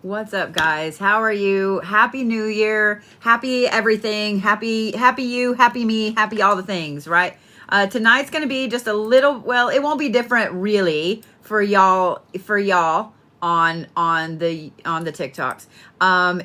What's up, guys? How are you? Happy New Year. Happy everything. Happy you, happy me, happy all the things, right? Tonight's going to be just a little, well, it won't be different really for y'all on the TikToks.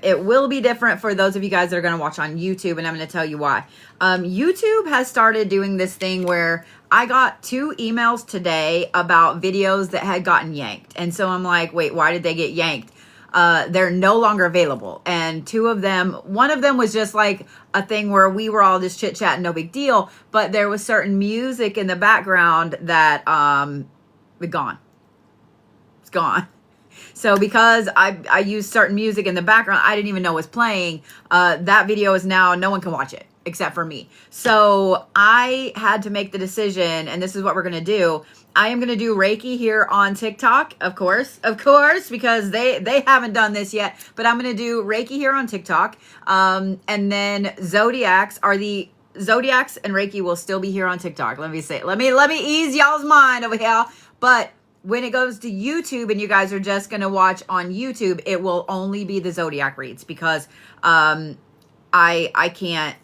It will be different for those of you guys that are going to watch on YouTube, and I'm going to tell you why. YouTube has started doing this thing where I got 2 emails today about videos that had gotten yanked. And so I'm like, wait, why did they get yanked? They're no longer available. And 2 of them, one of them was just like a thing where we were all just chit chatting, no big deal. But there was certain music in the background that, it's gone. It's gone. So because I used certain music in the background, I didn't even know was playing. That video is now, no one can watch it except for me. So I had to make the decision, and this is what we're going to do. I am going to do Reiki here on TikTok, of course, because they haven't done this yet, but I'm going to do Reiki here on TikTok. And then Zodiacs and Reiki will still be here on TikTok. Let me ease y'all's mind over here. But when it goes to YouTube and you guys are just going to watch on YouTube, it will only be the Zodiac reads because, I can't.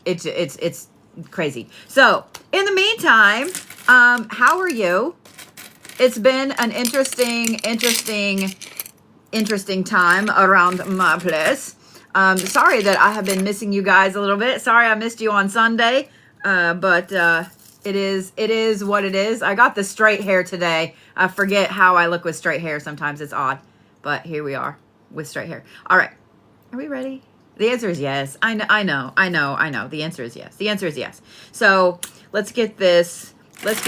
It's crazy. So in the meantime, how are you? It's been an interesting time around my place. Sorry that I have been missing you guys a little bit. Sorry I missed you on Sunday. But it is what it is. I got the straight hair today. I forget how I look with straight hair. Sometimes it's odd, but here we are with straight hair. All right. Are we ready? The answer is yes. I know. The answer is yes. The answer is yes. So let's get this show. Let's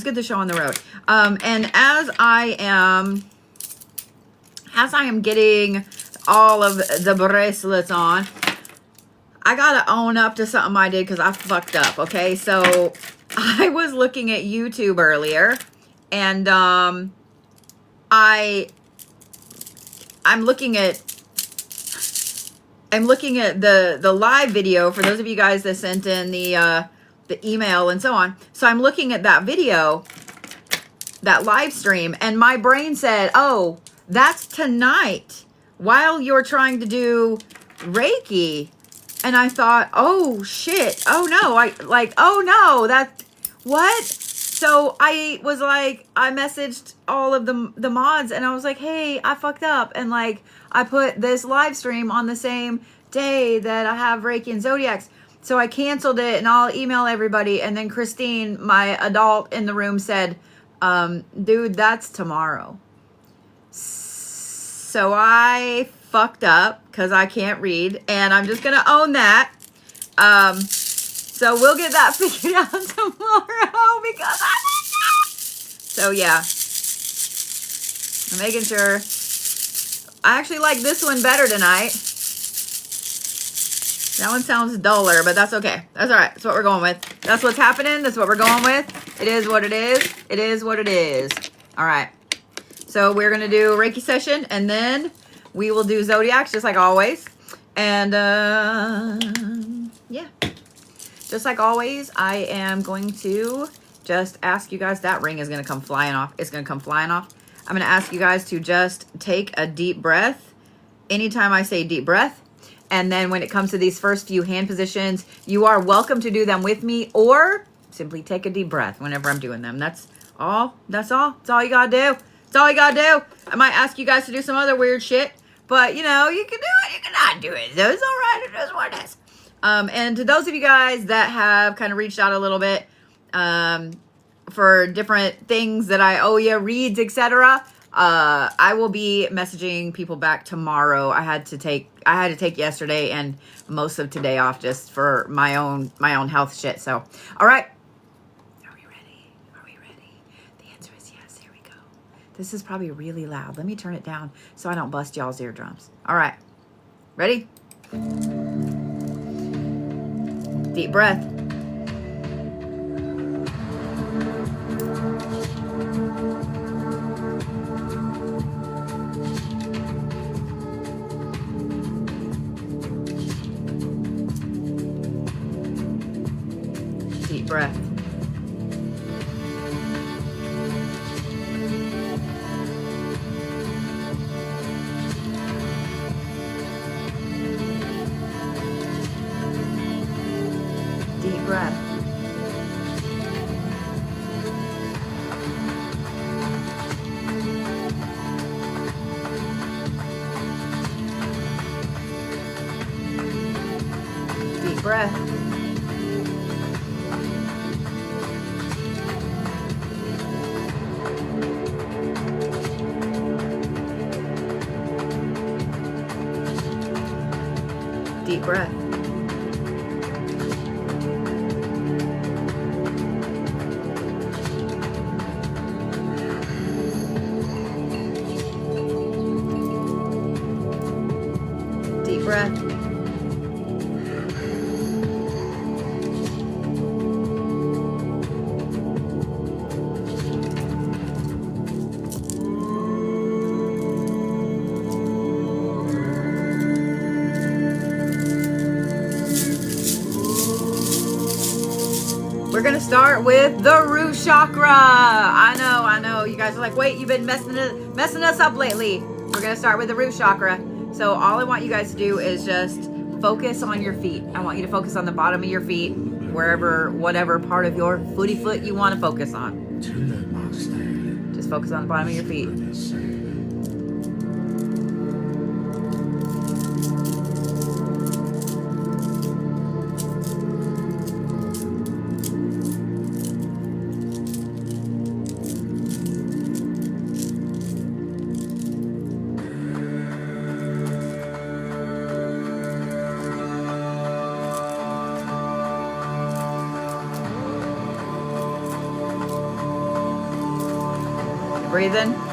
get the show on the road. And as I am getting all of the bracelets on, I gotta own up to something I did because I fucked up. Okay, so I was looking at YouTube earlier, and I'm looking at the live video for those of you guys that sent in the email and so on. So I'm looking at that video, that live stream, and my brain said, "Oh, that's tonight while you're trying to do Reiki." And I thought, "Oh shit. Oh no. What?" So I was like, I messaged all of the mods and I was like, "Hey, I fucked up." And like, I put this live stream on the same day that I have Reiki and Zodiacs. So I canceled it and I'll email everybody. And then Christine, my adult in the room, said, "Dude, that's tomorrow." So I fucked up because I can't read, and I'm just going to own that. So we'll get that figured out tomorrow because I like that. So yeah, I'm making sure. I actually like this one better tonight. That one sounds duller, but that's okay. That's all right. That's what we're going with. That's what's happening. That's what we're going with. It is what it is. It is what it is. All right. So we're going to do a Reiki session, and then we will do Zodiacs just like always. And yeah. Just like always, I am going to just ask you guys, that ring is going to come flying off. It's going to come flying off. I'm going to ask you guys to just take a deep breath anytime I say deep breath. And then when it comes to these first few hand positions, you are welcome to do them with me or simply take a deep breath whenever I'm doing them. That's all. That's all. That's all you got to do. That's all you got to do. I might ask you guys to do some other weird shit, but you know, you can do it. You cannot do it. So it's all right. It is what it is. And to those of you guys that have kind of reached out a little bit for different things that I owe you, reads, etc., I will be messaging people back tomorrow. I had to take yesterday and most of today off just for my own health shit. So, all right. Are we ready? Are we ready? The answer is yes. Here we go. This is probably really loud. Let me turn it down so I don't bust y'all's eardrums. All right. Ready? Deep breath. Deep breath. breath. Deep breath. Deep breath. Deep breath. We're gonna start with the root chakra. I know. You guys are like, wait, you've been messing us up lately. We're gonna start with the root chakra. So all I want you guys to do is just focus on your feet. I want you to focus on the bottom of your feet, whatever part of your footy foot you want to focus on. Just focus on the bottom of your feet. Breathe in.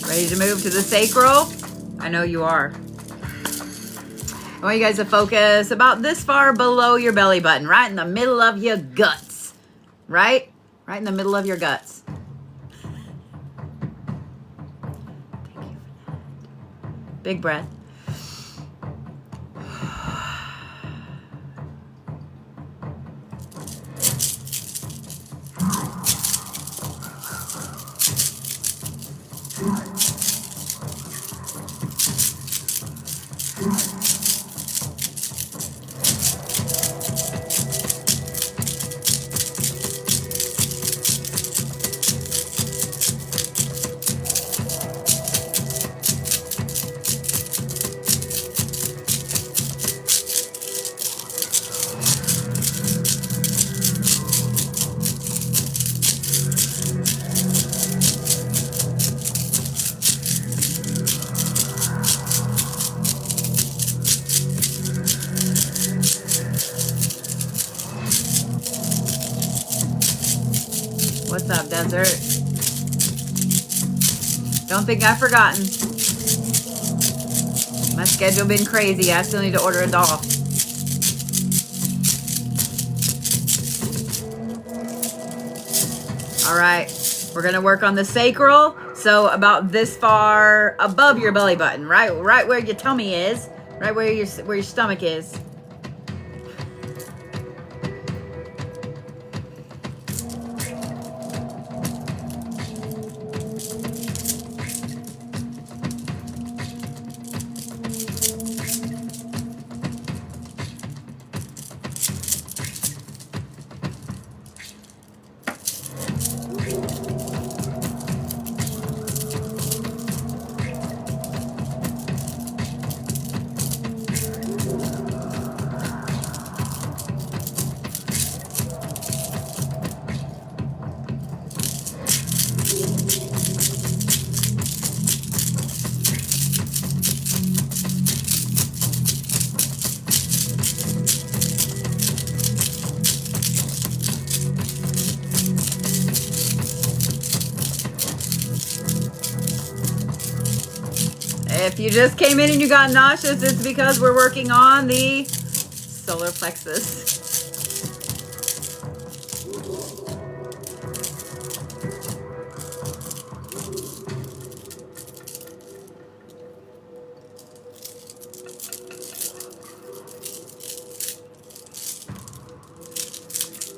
Ready to move to the sacral? I know you are. I want you guys to focus about this far below your belly button, right in the middle of your guts. Right? Right in the middle of your guts. Big breath. What's up, Desert? Don't think I've forgotten. My schedule been crazy. I still need to order a doll. All right, we're gonna work on the sacral. So about this far above your belly button, right where your tummy is, right where your stomach is. If you just came in and you got nauseous, it's because we're working on the solar plexus.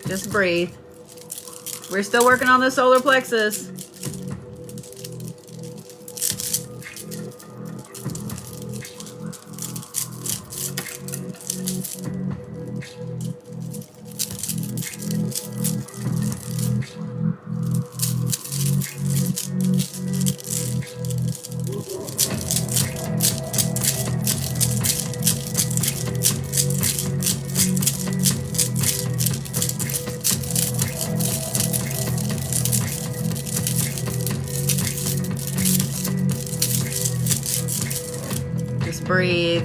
Just breathe. We're still working on the solar plexus. Breathe.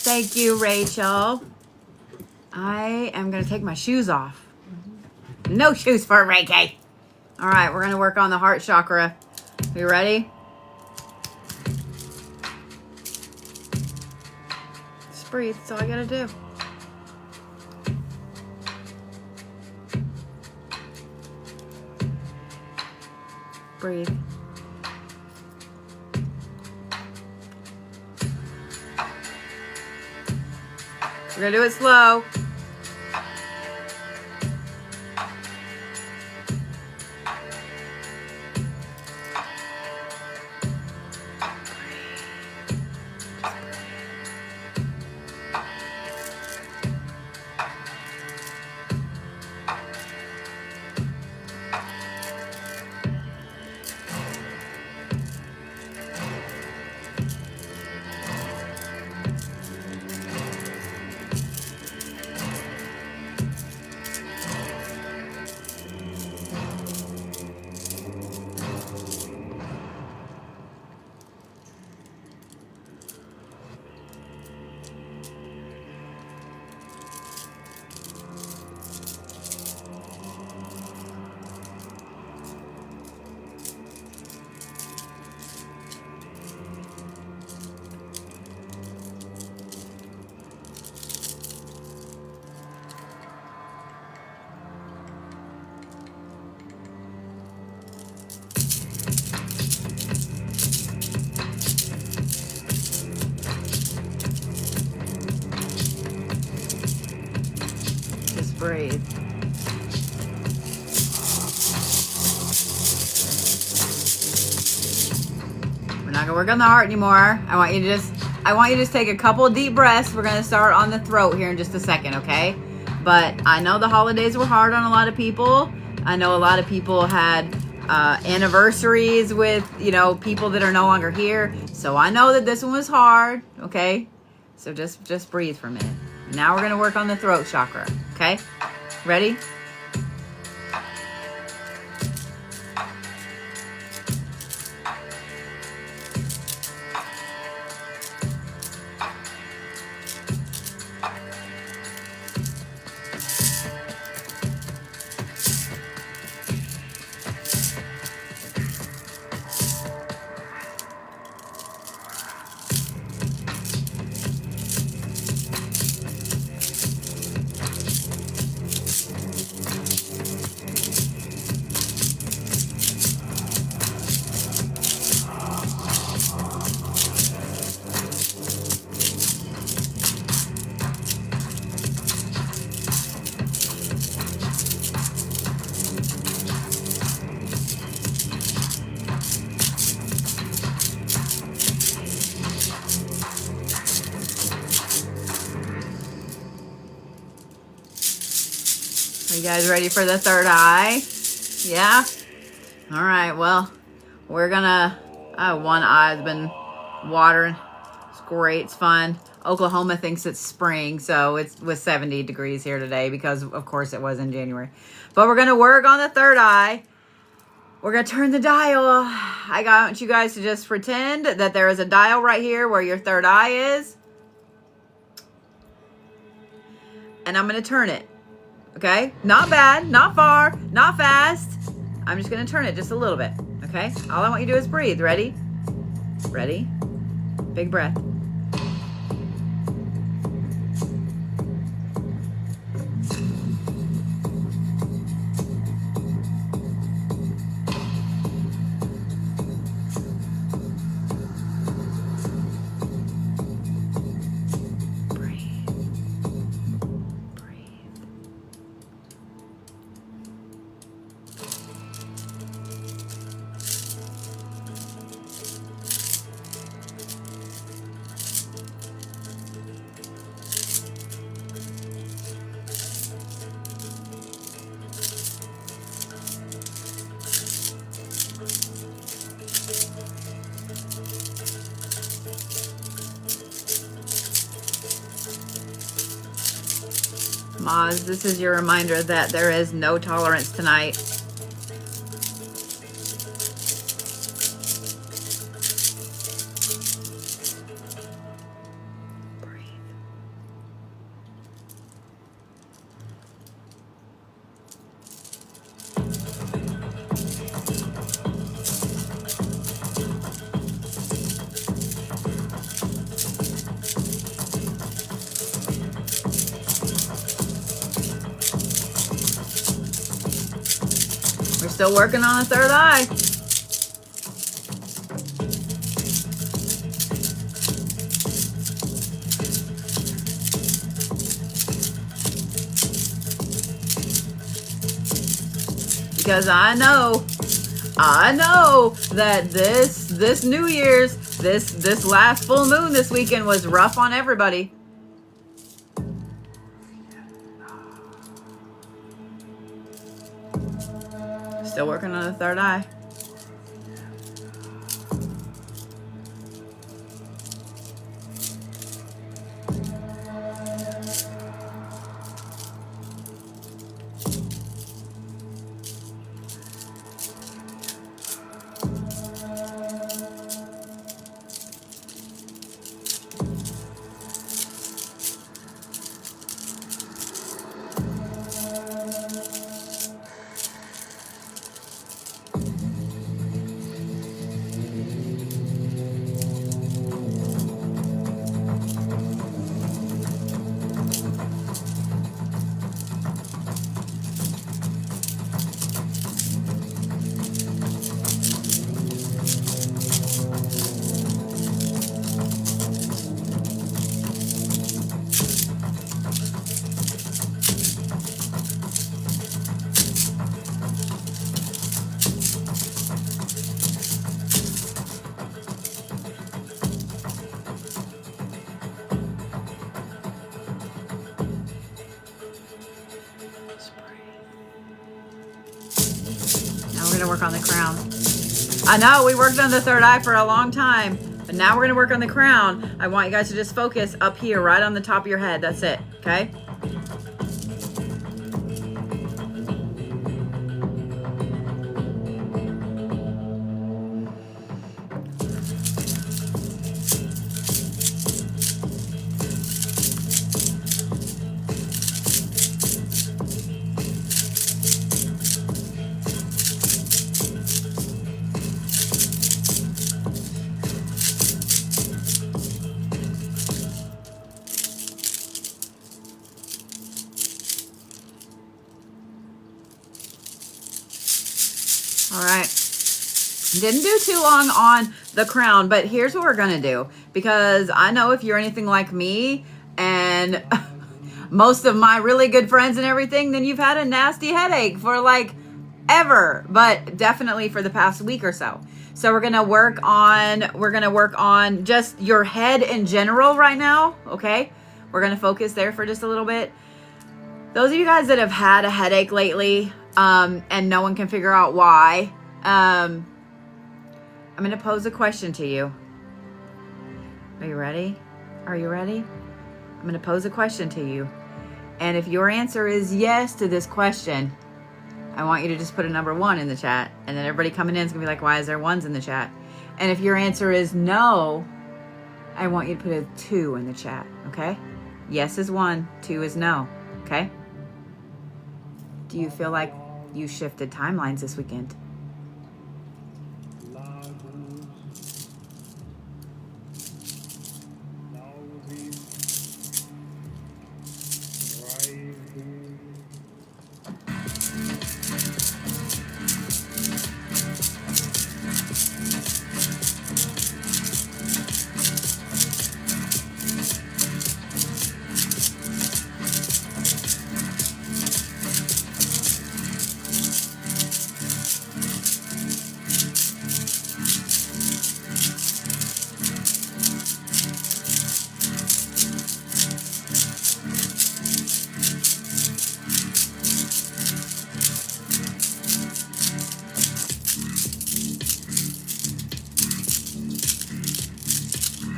Thank you, Rachel. I am going to take my shoes off. No shoes for Reiki. All right, we're going to work on the heart chakra. You ready? Breathe. That's all I gotta do. Breathe. We're gonna do it slow. Breathe. We're not gonna work on the heart anymore. I want you to just take a couple of deep breaths. We're gonna start on the throat here in just a second, okay? But I know the holidays were hard on a lot of people. I know a lot of people had anniversaries with, you know, people that are no longer here. So I know that this one was hard, okay? So just breathe for a minute. Now we're gonna work on the throat chakra, okay? Ready? Are you guys ready for the third eye? Yeah? All right, well, we're gonna, one eye's been watering. It's great, it's fun. Oklahoma thinks it's spring, so it was 70 degrees here today because, of course, it was in January. But we're gonna work on the third eye. We're going to turn the dial. I want you guys to just pretend that there is a dial right here where your third eye is. And I'm going to turn it. Okay? Not bad, not far, not fast. I'm just going to turn it just a little bit. Okay? All I want you to do is breathe. Ready? Ready? Big breath. Maz, this is your reminder that there is no tolerance tonight. Breathe. We're still working on the third eye. Because I know that this New Year's, this last full moon this weekend was rough on everybody. Still working on the third eye. Work on the crown. I know we worked on the third eye for a long time, but now we're going to work on the crown. I want you guys to just focus up here, right on the top of your head. That's it. Okay? All right. Didn't do too long on the crown, but here's what we're going to do. Because I know if you're anything like me and most of my really good friends and everything, then you've had a nasty headache for like ever, but definitely for the past week or so. So we're going to work on just your head in general right now. Okay. We're going to focus there for just a little bit. Those of you guys that have had a headache lately, and no one can figure out why, I'm going to pose a question to you. Are you ready? Are you ready? I'm going to pose a question to you. And if your answer is yes to this question, I want you to just put a number 1 in the chat. And then everybody coming in is going to be like, why is there 1s in the chat? And if your answer is no, I want you to put a 2 in the chat, okay? Yes is 1, 2 is no, okay? Do you feel like you shifted timelines this weekend?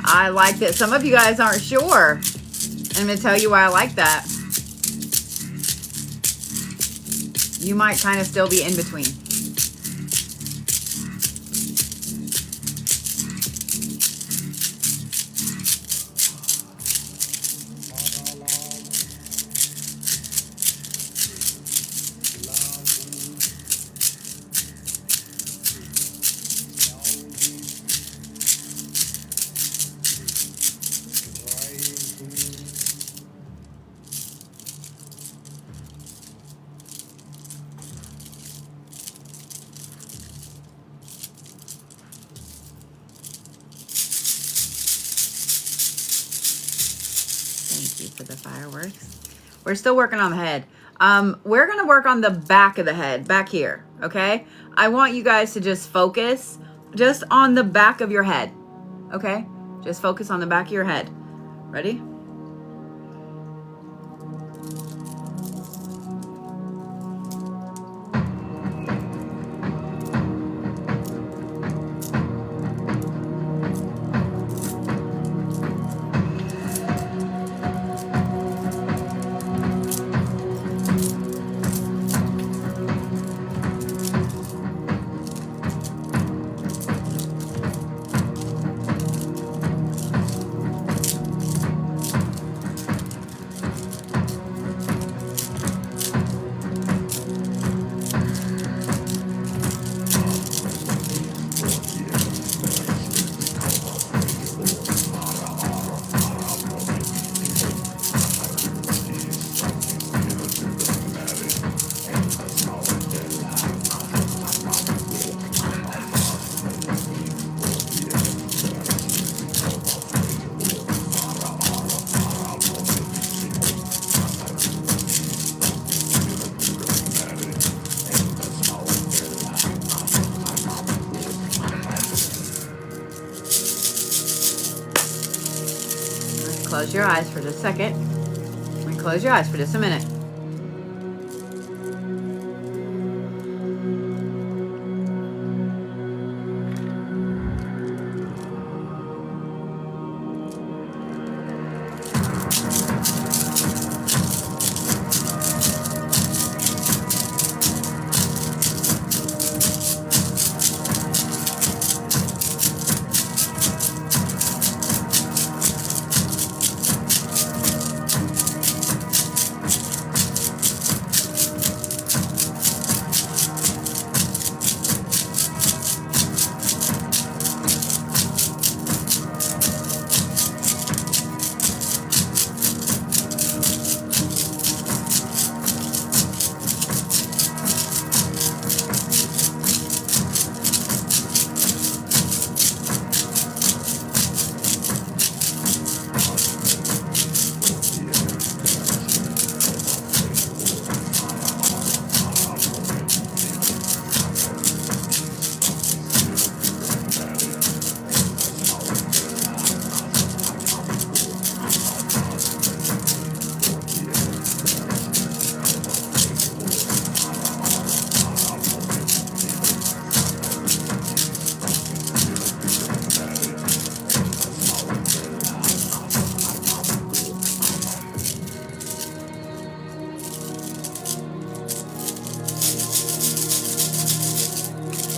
I like that. Some of you guys aren't sure. I'm going to tell you why I like that. You might kind of still be in between. For the fireworks. We're still working on the head. We're going to work on the back of the head, back here, okay? I want you guys to just focus just on the back of your head, okay? Just focus on the back of your head. Ready? Close your eyes for just a second. And close your eyes for just a minute.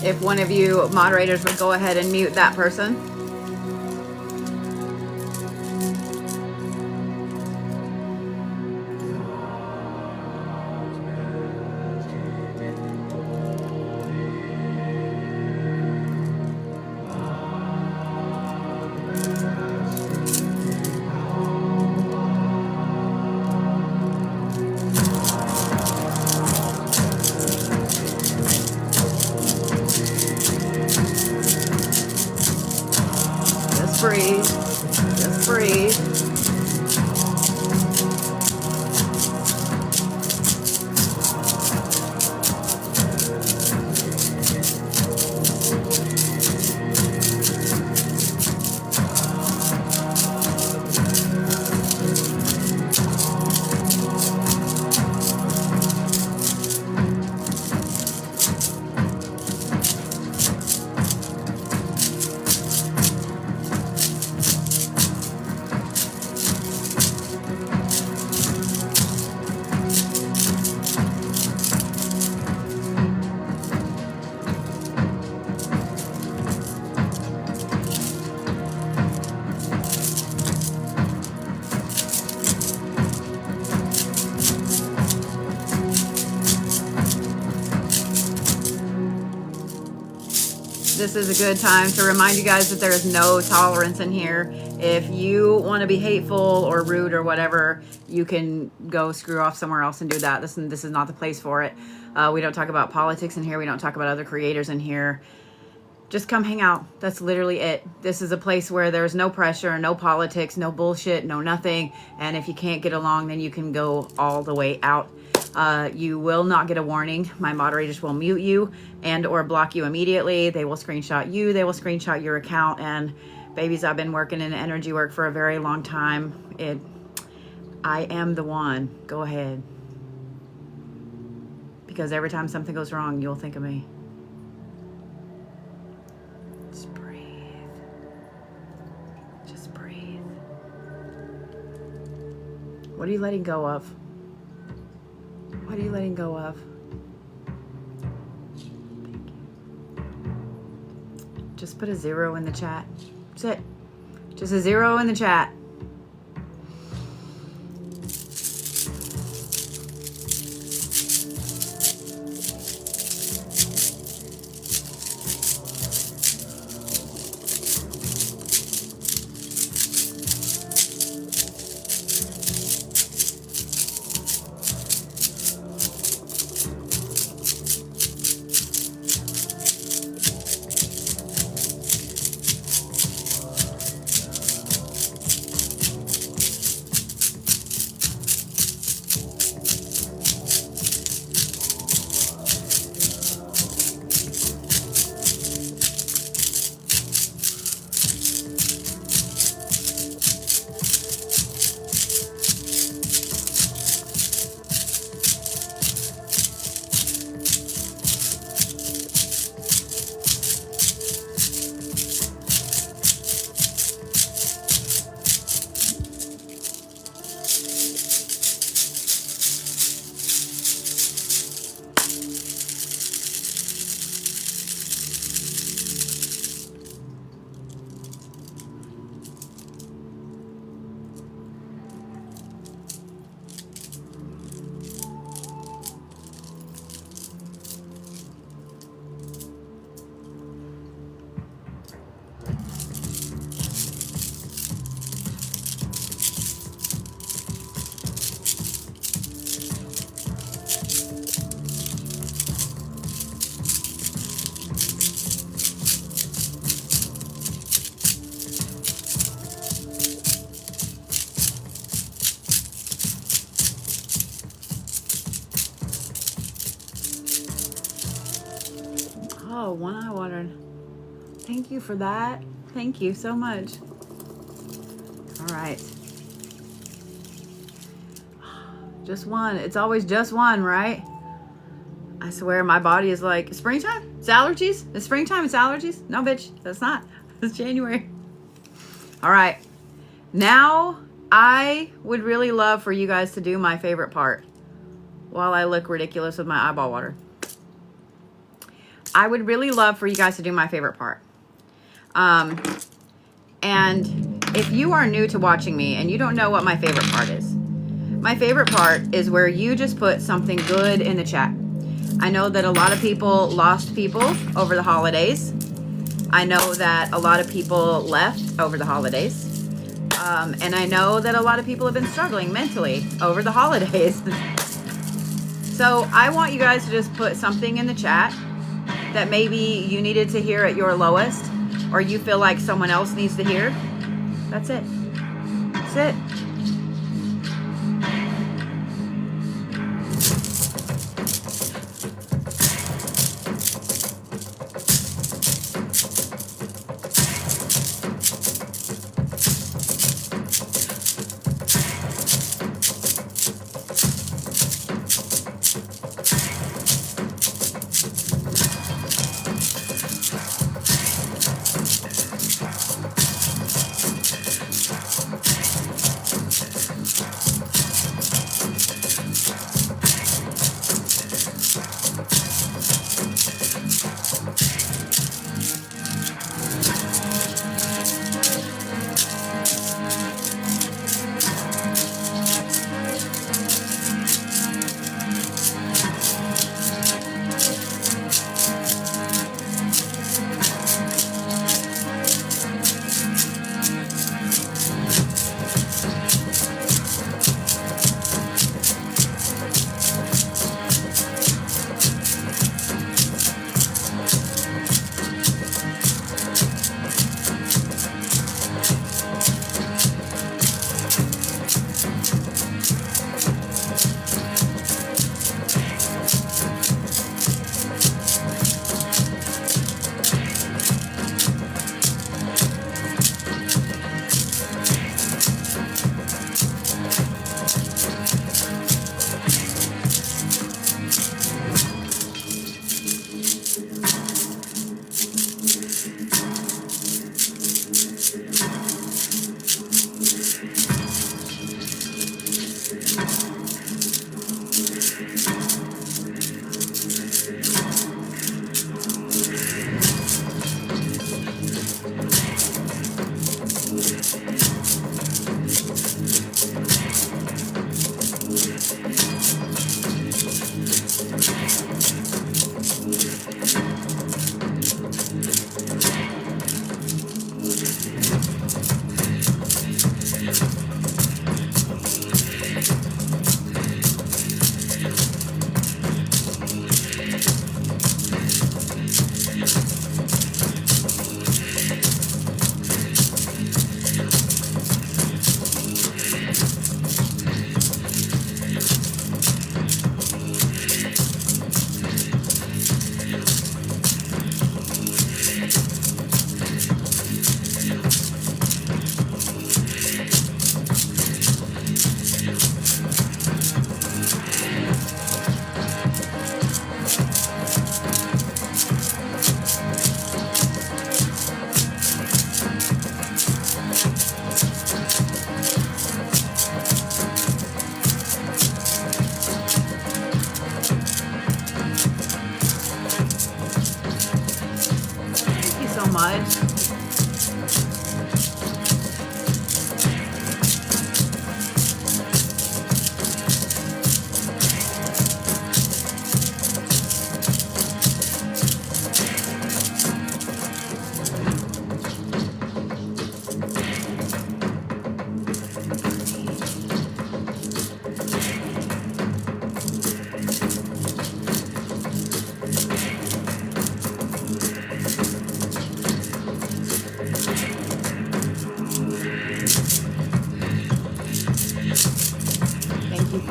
If one of you moderators would go ahead and mute that person. Breathe. Just breathe. This is a good time to remind you guys that there is no tolerance in here. If you want to be hateful or rude or whatever, you can go screw off somewhere else and do that. This is not the place for it. We don't talk about politics in here. We don't talk about other creators in here. Just come hang out. That's literally it. This is a place where there's no pressure, no politics, no bullshit, no nothing. And if you can't get along, then you can go all the way out. You will not get a warning. My moderators will mute you and or block you immediately. They will screenshot you. They will screenshot your account. And babies, I've been working in energy work for a very long time. I am the one. Go ahead. Because every time something goes wrong, you'll think of me. Just breathe. Just breathe. What are you letting go of? What are you letting go of? Thank you. Just put a 0 in the chat. That's it. Just a 0 in the chat. Oh, one eye watered. Thank you for that. Thank you so much. All right. Just one. It's always just one, right? I swear my body is like, springtime? It's allergies? It's springtime? It's allergies? No, bitch. That's not. It's January. All right. Now, I would really love for you guys to do my favorite part while I look ridiculous with my eyeball water. I would really love for you guys to do my favorite part. And if you are new to watching me and you don't know what my favorite part is, my favorite part is where you just put something good in the chat. I know that a lot of people lost people over the holidays. I know that a lot of people left over the holidays. And I know that a lot of people have been struggling mentally over the holidays. So I want you guys to just put something in the chat that maybe you needed to hear at your lowest, or you feel like someone else needs to hear. That's it. That's it.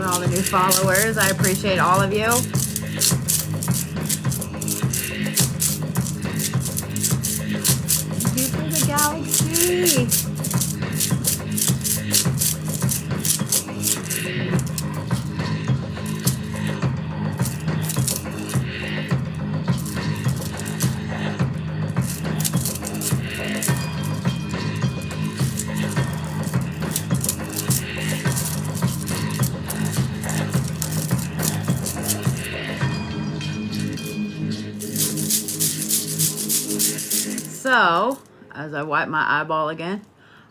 All the new followers. I appreciate all of you. Thank you for the galaxy. So, as I wipe my eyeball again,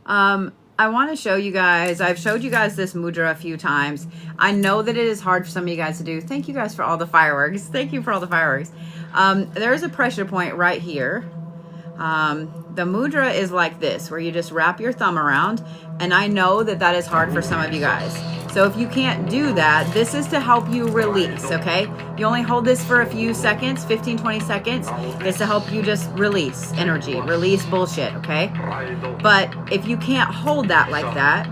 I want to show you guys, I've showed you guys this mudra a few times. I know that it is hard for some of you guys to do. Thank you guys for all the fireworks. Thank you for all the fireworks. There's a pressure point right here. The mudra is like this, where you just wrap your thumb around. And I know that that is hard for some of you guys. So if you can't do that, this is to help you release, okay? You only hold this for a few seconds, 15, 20 seconds. It's to help you just release energy, release bullshit, okay? But if you can't hold that like that,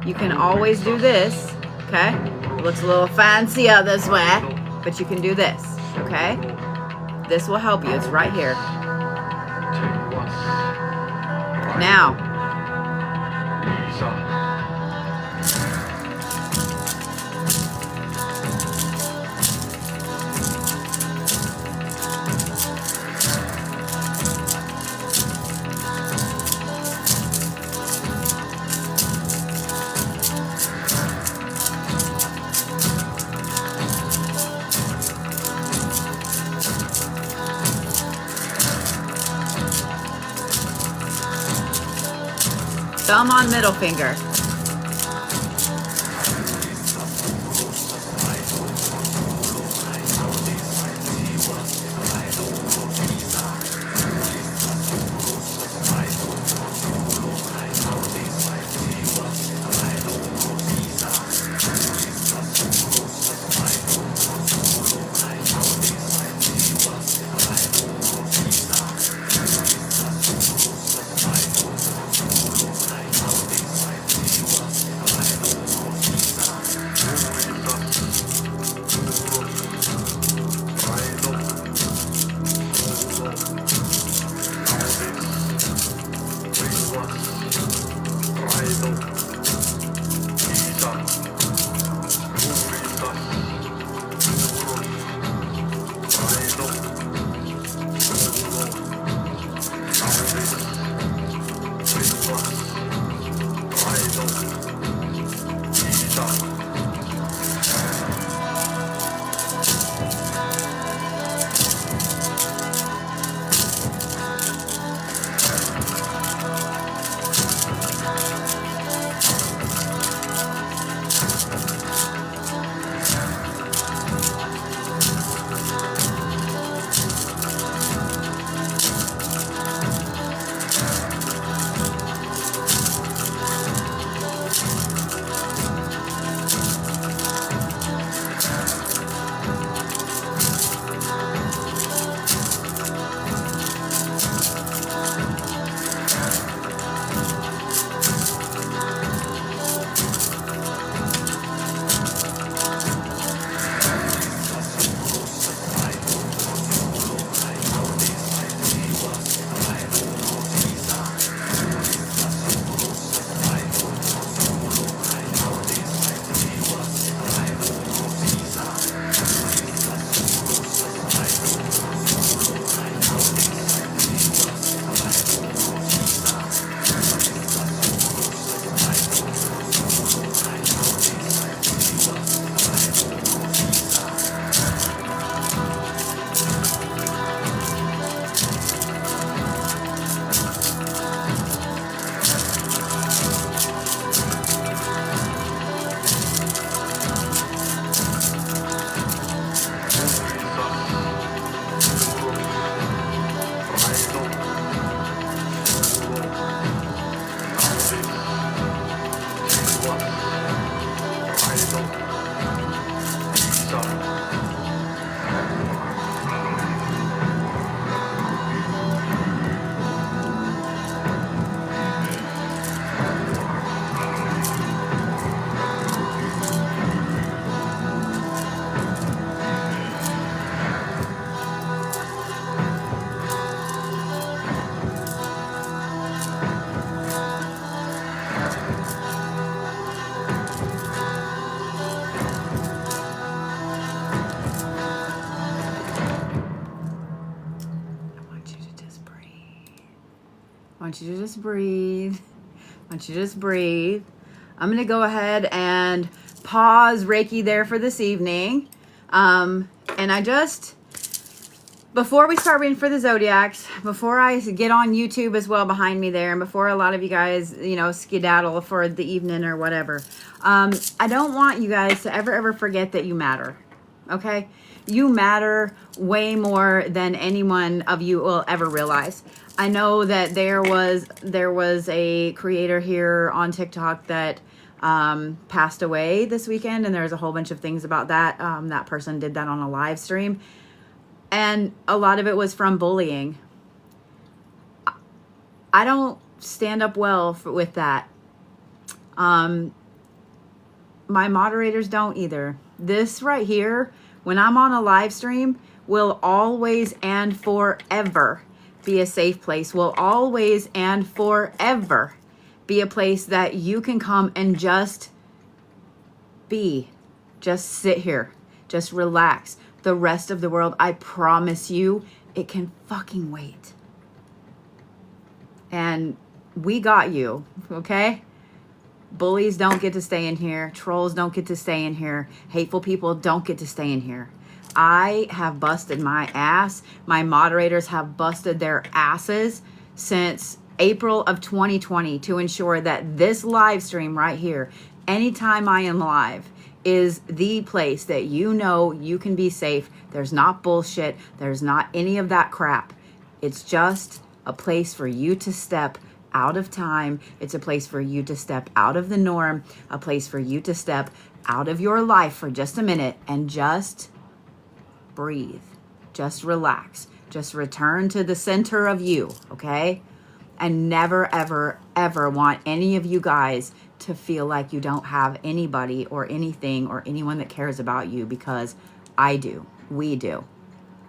you can always do this, okay? It looks a little fancier this way, but you can do this, okay? This will help you. It's right here. Now, thumb on middle finger. I want you to just breathe. I want you to just breathe. I'm going to go ahead and pause Reiki there for this evening. And I just Before we start reading for the Zodiacs, before I get on YouTube as well behind me there, and before a lot of you guys, you know, skedaddle for the evening or whatever, I don't want you guys to ever forget that you matter, okay? You matter way more than anyone of you will ever realize. I know that there was a creator here on TikTok that passed away this weekend, and there's a whole bunch of things about that. That person did that on a live stream. And a lot of it was from bullying. I don't stand up well with that. My moderators don't either. This right here, when I'm on a live stream, will always and forever be a safe place. Will always and forever be a place that you can come and just be. Just sit here. Just relax. The rest of the world, I promise you, it can fucking wait. And we got you, okay? Bullies don't get to stay in here. Trolls don't get to stay in here. Hateful people don't get to stay in here. I have busted my ass. My moderators have busted their asses since April of 2020 to ensure that this live stream right here, anytime I am live, is the place that you know you can be safe. There's not bullshit. There's not any of that crap. It's just a place for you to step out of time. It's a place for you to step out of the norm, a place for you to step out of your life for just a minute and just breathe. Just relax. Just return to the center of you, okay? And never, ever, ever want any of you guys to feel like you don't have anybody or anything or anyone that cares about you, because I do. We do.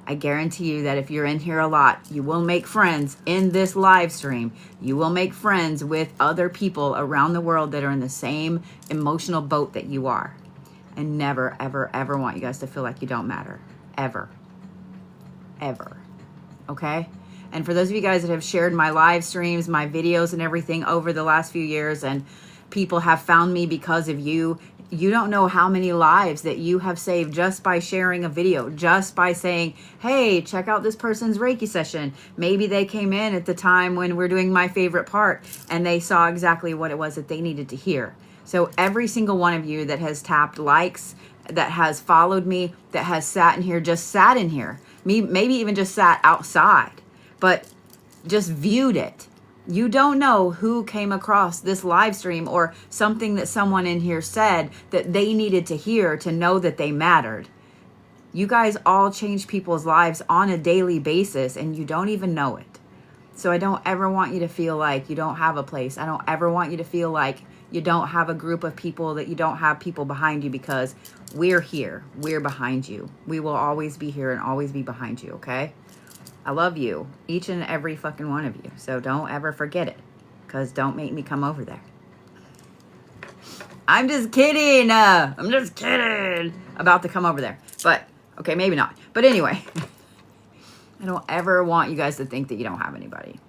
I guarantee you that if you're in here a lot, you will make friends in this live stream. You will make friends with other people around the world that are in the same emotional boat that you are. And never, ever, ever want you guys to feel like you don't matter. Ever. Ever. Okay? And for those of you guys that have shared my live streams, my videos and everything over the last few years, and people have found me because of you, you don't know how many lives that you have saved just by sharing a video, just by saying, hey, check out this person's Reiki session. Maybe they came in at the time when we're doing my favorite part and they saw exactly what it was that they needed to hear. So every single one of you that has tapped likes, that has followed me, that has sat in here, just sat in here, maybe even just sat outside, but just viewed it. You don't know who came across this live stream or something that someone in here said that they needed to hear to know that they mattered. You guys all change people's lives on a daily basis and you don't even know it. So I don't ever want you to feel like you don't have a place. I don't ever want you to feel like you don't have a group of people, that you don't have people behind you, because we're here. We're behind you. We will always be here and always be behind you, okay? I love you, each and every fucking one of you. So don't ever forget it, because don't make me come over there. I'm just kidding. I'm just kidding about to come over there. But, okay, maybe not. But anyway, I don't ever want you guys to think that you don't have anybody.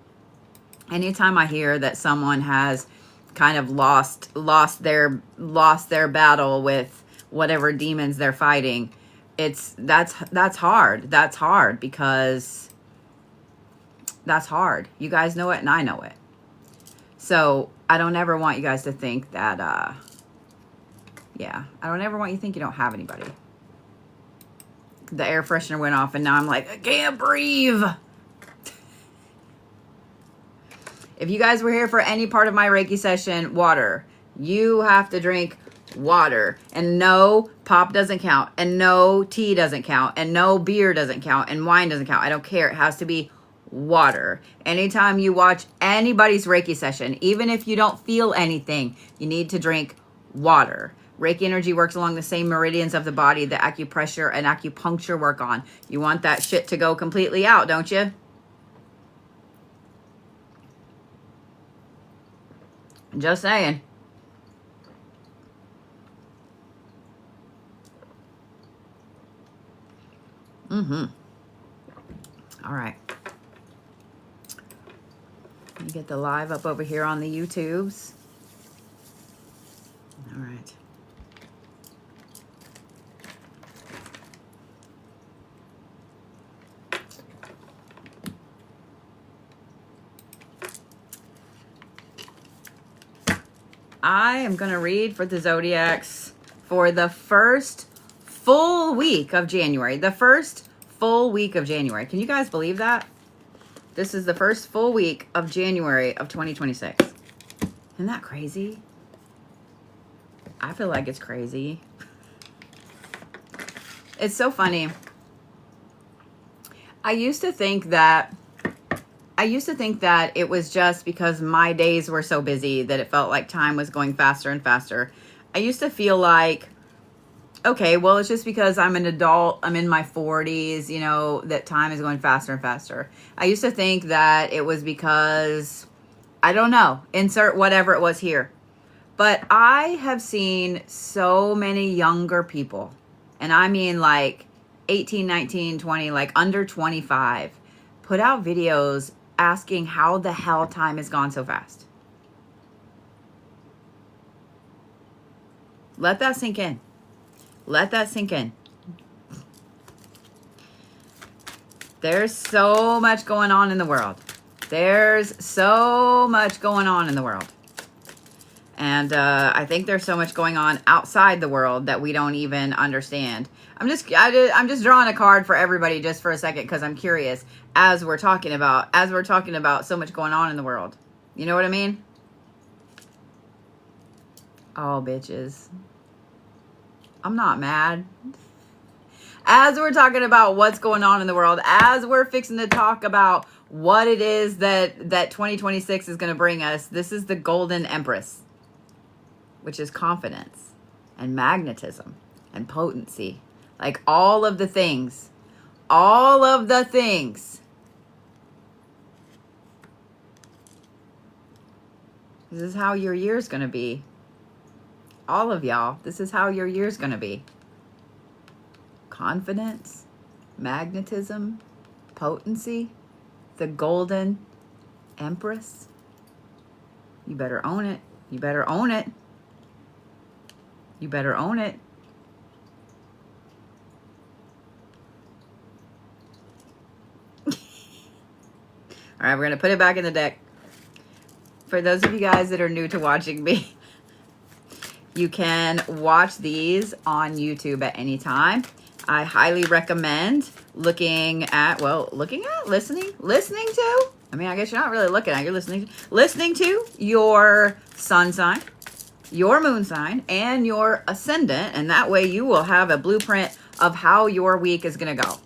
Anytime I hear that someone has kind of lost their battle with whatever demons they're fighting, that's hard. That's hard, because that's hard. You guys know it and I know it. So I don't ever want you guys to think that, I don't ever want you to think you don't have anybody. The air freshener went off and now I'm like, I can't breathe. If you guys were here for any part of my Reiki session, water. You have to drink water. And no, pop doesn't count. And no, tea doesn't count. And no, beer doesn't count. And wine doesn't count. I don't care. It has to be water. Anytime you watch anybody's Reiki session, even if you don't feel anything, you need to drink water. Reiki energy works along the same meridians of the body that acupressure and acupuncture work on. You want that shit to go completely out, don't you? Just saying. All right. Let me get the live up over here on the YouTubes. All right. I am going to read for the Zodiacs for the first full week of January. The first full week of January. Can you guys believe that? This is the first full week of January of 2026. Isn't that crazy? I feel like it's crazy. It's so funny. I used to think that it was just because my days were so busy that it felt like time was going faster and faster. I used to feel like, okay, well, it's just because I'm an adult, I'm in my 40s, you know, that time is going faster and faster. I used to think that it was because, I don't know, insert whatever it was here. But I have seen so many younger people, and I mean like 18, 19, 20, like under 25, put out videos asking how the hell time has gone so fast. Let that sink in. Let that sink in. There's so much going on in the world. There's so much going on in the world. And I think there's so much going on outside the world that we don't even understand. I'm just drawing a card for everybody just for a second because I'm curious as we're talking about so much going on in the world. You know what I mean? Oh, bitches. I'm not mad. As we're talking about what's going on in the world, as we're fixing to talk about what it is that 2026 is going to bring us, this is the Golden Empress, which is confidence and magnetism and potency. Like all of the things. All of the things. This is how your year's going to be. All of y'all, this is how your year's going to be. Confidence, magnetism, potency, the Golden Empress. You better own it. You better own it. You better own it. All right, we're going to put it back in the deck. For those of you guys that are new to watching me, you can watch these on YouTube at any time. I highly recommend listening to. I mean, I guess you're not really looking at, you're listening to your sun sign, your moon sign, and your ascendant, and that way you will have a blueprint of how your week is going to go.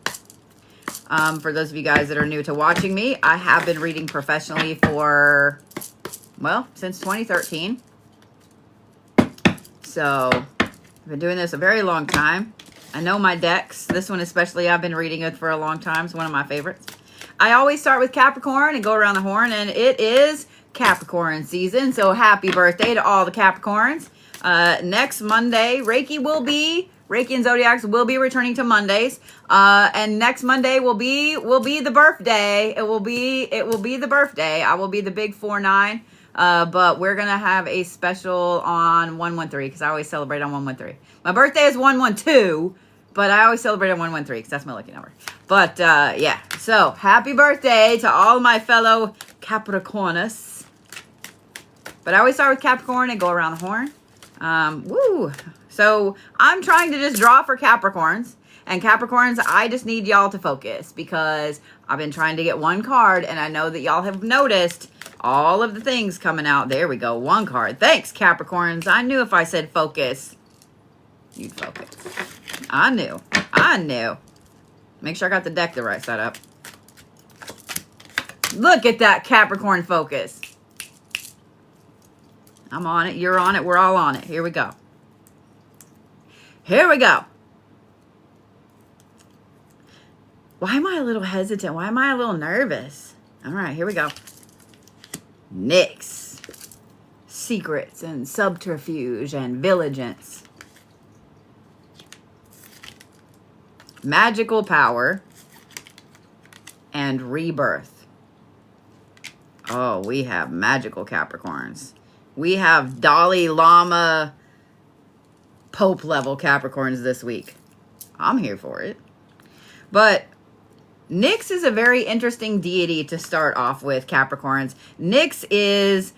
For those of you guys that are new to watching me, I have been reading professionally for, well, since 2013. So I've been doing this a very long time. I know my decks. This one especially, I've been reading it for a long time. It's one of my favorites. I always start with Capricorn and go around the horn, and it is Capricorn season. So happy birthday to all the Capricorns. Next Monday, Reiki and Zodiacs will be returning to Mondays. And next Monday will be the birthday. It will be the birthday. I will be the big 4-9. But we're going to have a special on 113 because I always celebrate on 113. My birthday is 112, but I always celebrate on 113 because that's my lucky number. But, yeah. So, happy birthday to all my fellow Capricornus. But I always start with Capricorn and go around the horn. Woo! So, I'm trying to just draw for Capricorns. And Capricorns, I just need y'all to focus because I've been trying to get one card, and I know that y'all have noticed all of the things coming out. There we go. One card. Thanks, Capricorns. I knew if I said focus, you'd focus. I knew. Make sure I got the deck the right side up. Look at that Capricorn focus. I'm on it. You're on it. We're all on it. Here we go. Here we go. Why am I a little hesitant? Why am I a little nervous? All right, here we go. Nyx. Secrets and subterfuge and vigilance. Magical power and rebirth. Oh, we have magical Capricorns. We have Dalai Lama Pope level Capricorns this week. I'm here for it. But Nyx is a very interesting deity to start off with, Capricorns. Nyx is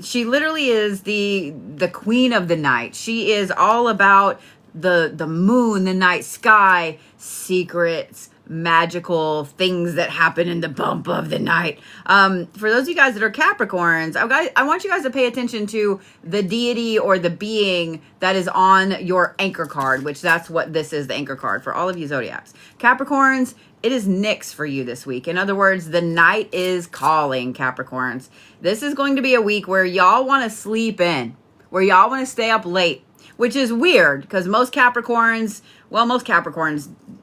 she literally is the queen of the night. She is all about the moon, the night sky, secrets, magical things that happen in the bump of the night. For those of you guys that are Capricorns, I want you guys to pay attention to the deity or the being that is on your anchor card, which that's what this is, the anchor card for all of you Zodiacs. Capricorns, it is Nyx for you this week. In other words, the night is calling, Capricorns. This is going to be a week where y'all want to sleep in, where y'all want to stay up late, which is weird because most Capricorns,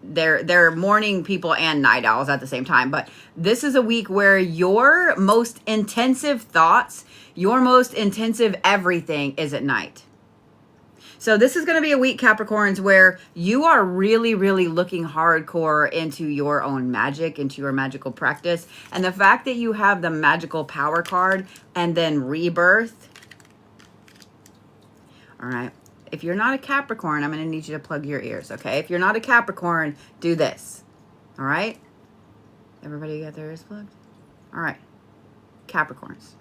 they're morning people and night owls at the same time. But this is a week where your most intensive thoughts, your most intensive everything is at night. So this is going to be a week, Capricorns, where you are really, really looking hardcore into your own magic, into your magical practice. And the fact that you have the magical power card and then rebirth. All right. If you're not a Capricorn, I'm going to need you to plug your ears, okay? If you're not a Capricorn, do this. All right? Everybody got their ears plugged? All right. Capricorns.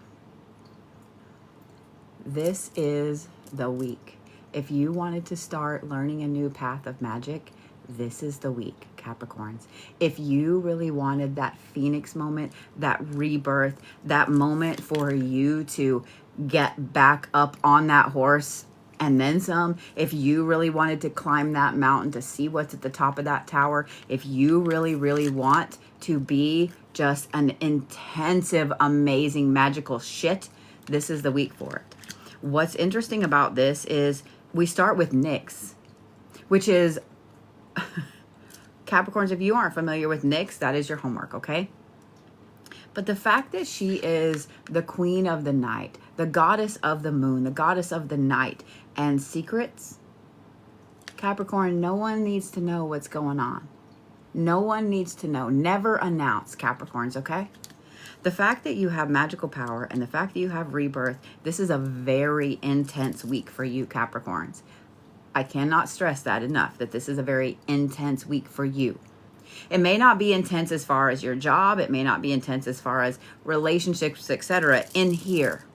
This is the week. If you wanted to start learning a new path of magic, this is the week, Capricorns. If you really wanted that Phoenix moment, that rebirth, that moment for you to get back up on that horse and then some, if you really wanted to climb that mountain to see what's at the top of that tower, if you really, really want to be just an intensive, amazing, magical shit, this is the week for it. What's interesting about this is we start with Nyx, which is, Capricorns, if you aren't familiar with Nyx, that is your homework, okay? But the fact that she is the queen of the night, the goddess of the moon, the goddess of the night, and secrets, Capricorn, no one needs to know what's going on. No one needs to know. Never announce, Capricorns, okay? The fact that you have magical power and the fact that you have rebirth, this is a very intense week for you, Capricorns. I cannot stress that enough, that this is a very intense week for you. It may not be intense as far as your job. It may not be intense as far as relationships, etc. In here,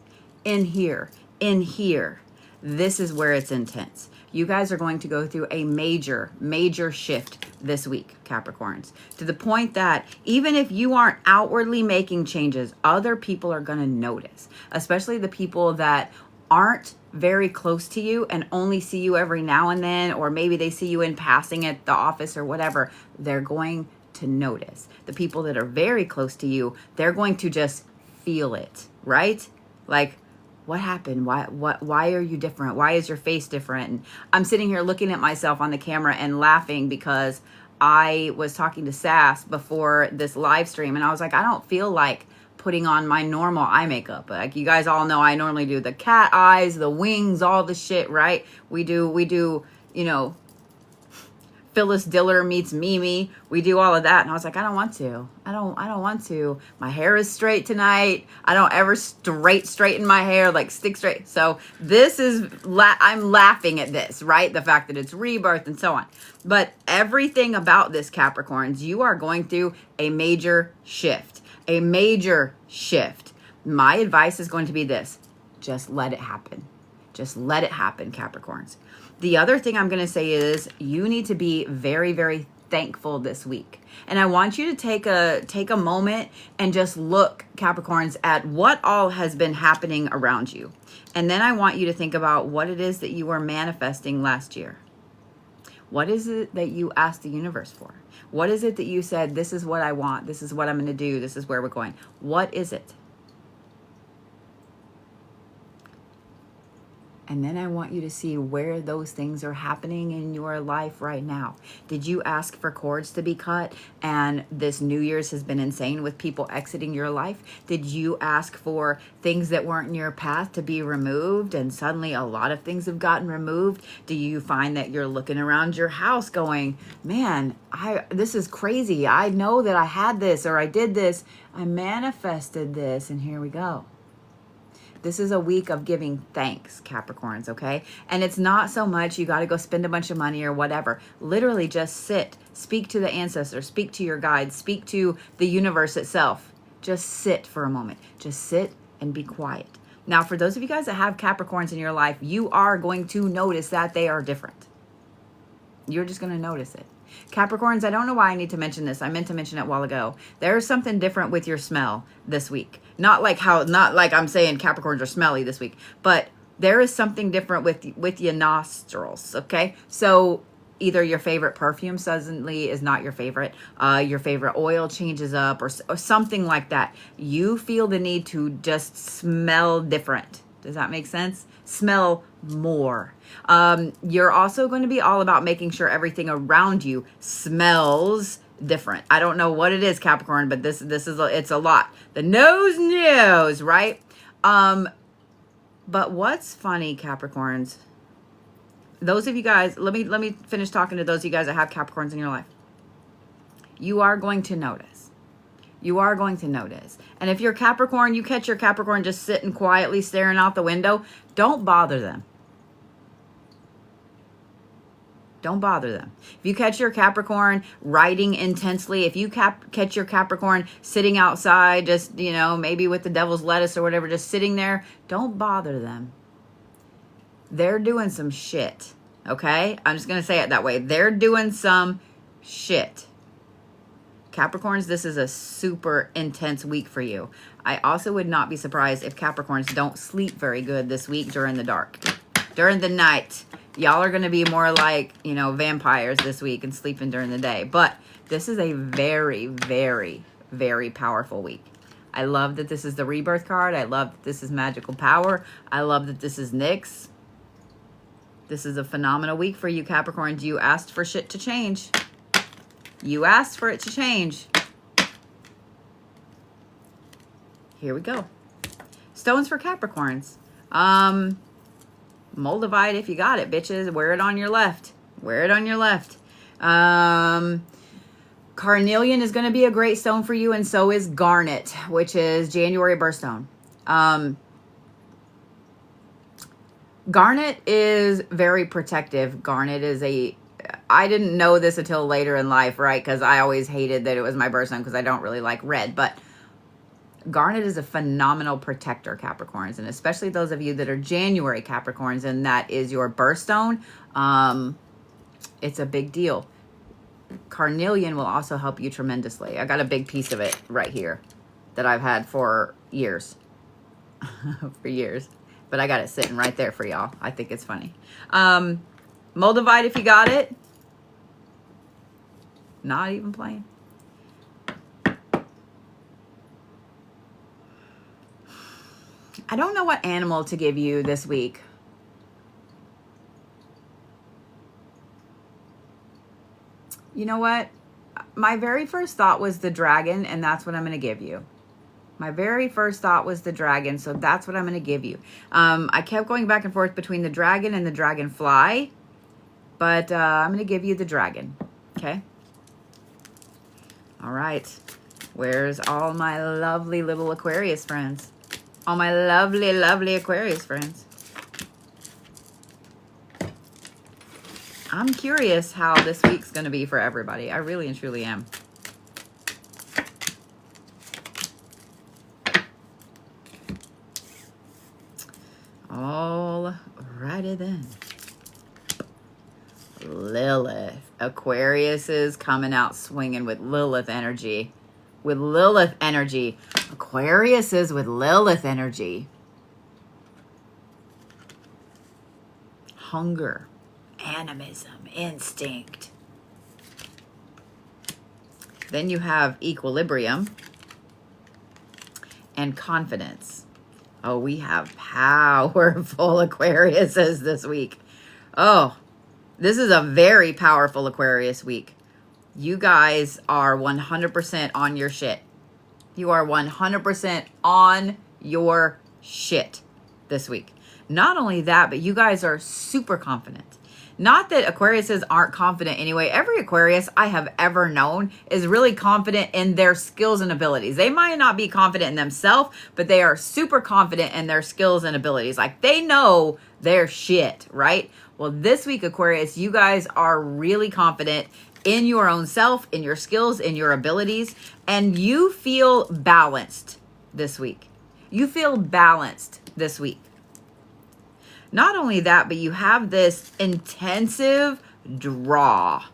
this is where it's intense. You guys are going to go through a major, major shift this week, Capricorns, to the point that even if you aren't outwardly making changes, other people are going to notice, especially the people that aren't very close to you and only see you every now and then, or maybe they see you in passing at the office or whatever. They're going to notice. The people that are very close to you, they're going to just feel it, right? Like, what happened? Why are you different? Why is your face different? And I'm sitting here looking at myself on the camera and laughing because I was talking to Sass before this live stream and I was like, I don't feel like putting on my normal eye makeup. Like, you guys all know I normally do the cat eyes, the wings, all the shit, right? We do, you know, Phyllis Diller meets Mimi. We do all of that. And I was like, I don't want to. I don't want to. My hair is straight tonight. I don't ever straighten my hair, like stick straight. So this is, I'm laughing at this, right? The fact that it's rebirth and so on. But everything about this, Capricorns, you are going through a major shift. A major shift. My advice is going to be this. Just let it happen. Just let it happen, Capricorns. The other thing I'm going to say is you need to be very, very thankful this week. And I want you to take a moment and just look, Capricorns, at what all has been happening around you. And then I want you to think about what it is that you were manifesting last year. What is it that you asked the universe for? What is it that you said, this is what I want, this is what I'm going to do, this is where we're going? What is it? And then I want you to see where those things are happening in your life right now. Did you ask for cords to be cut and this New Year's has been insane with people exiting your life? Did you ask for things that weren't in your path to be removed and suddenly a lot of things have gotten removed? Do you find that you're looking around your house going, man, this is crazy. I know that I had this or I did this. I manifested this and here we go. This is a week of giving thanks, Capricorns, okay? And it's not so much you got to go spend a bunch of money or whatever. Literally just sit, speak to the ancestors, speak to your guides, speak to the universe itself. Just sit for a moment. Just sit and be quiet. Now, for those of you guys that have Capricorns in your life, you are going to notice that they are different. You're just going to notice it. Capricorns, I don't know why I need to mention this. I meant to mention it a while ago. There's something different with your smell this week. Not like I'm saying Capricorns are smelly this week, but there is something different with your nostrils, okay? So either your favorite perfume suddenly is not your favorite oil changes up, or something like that. You feel the need to just smell different. Does that make sense? Smell more. You're also going to be all about making sure everything around you smells different. I don't know what it is, Capricorn, but it's a lot. The nose knows, right? But what's funny, Capricorns, those of you guys, let me finish talking to those of you guys that have Capricorns in your life. You are going to notice. You are going to notice. And if you're Capricorn, you catch your Capricorn just sitting quietly staring out the window, don't bother them. Don't bother them. If you catch your Capricorn writing intensely, if you catch your Capricorn sitting outside, just, you know, maybe with the devil's lettuce or whatever, just sitting there, don't bother them. They're doing some shit, okay? I'm just going to say it that way. They're doing some shit. Capricorns, this is a super intense week for you. I also would not be surprised if Capricorns don't sleep very good this week during the dark. During the night. Y'all are going to be more like, you know, vampires this week and sleeping during the day. But this is a very, very, very powerful week. I love that this is the rebirth card. I love that this is magical power. I love that this is Nyx. This is a phenomenal week for you, Capricorns. You asked for shit to change. You asked for it to change. Here we go. Stones for Capricorns. Moldavite, if you got it, bitches. Wear it on your left. Wear it on your left. Carnelian is going to be a great stone for you, and so is Garnet, which is January birthstone. Garnet is very protective. Garnet is I didn't know this until later in life, right? Because I always hated that it was my birthstone because I don't really like red. But Garnet is a phenomenal protector, Capricorns, and especially those of you that are January Capricorns and that is your birthstone. It's a big deal. Carnelian will also help you tremendously. I got a big piece of it right here that I've had for years. For years. But I got it sitting right there for y'all. I think it's funny. Moldavite, if you got it. Not even playing. I don't know what animal to give you this week. You know what? My very first thought was the dragon, and that's what I'm going to give you. My very first thought was the dragon, so that's what I'm going to give you. I kept going back and forth between the dragon and the dragonfly, but I'm going to give you the dragon, okay? All right. Where's all my lovely little Aquarius friends? All my lovely, lovely Aquarius friends. I'm curious how this week's going to be for everybody. I really and truly am. All righty then. Lilith. Aquarius is coming out swinging with Lilith energy. With Lilith energy. Aquarius is with Lilith energy. Hunger. Animism. Instinct. Then you have equilibrium. And confidence. Oh, we have powerful Aquariuses this week. Oh, this is a very powerful Aquarius week. You guys are 100% on your shit. You are 100% on your shit this week. Not only that, but you guys are super confident. Not that Aquariuses aren't confident anyway. Every Aquarius I have ever known is really confident in their skills and abilities. They might not be confident in themselves, but they are super confident in their skills and abilities. Like they know their shit, right? Well, this week, Aquarius, you guys are really confident in your own self, in your skills, in your abilities, and you feel balanced this week. You feel balanced. this week. Not only that, but you have this intensive draw.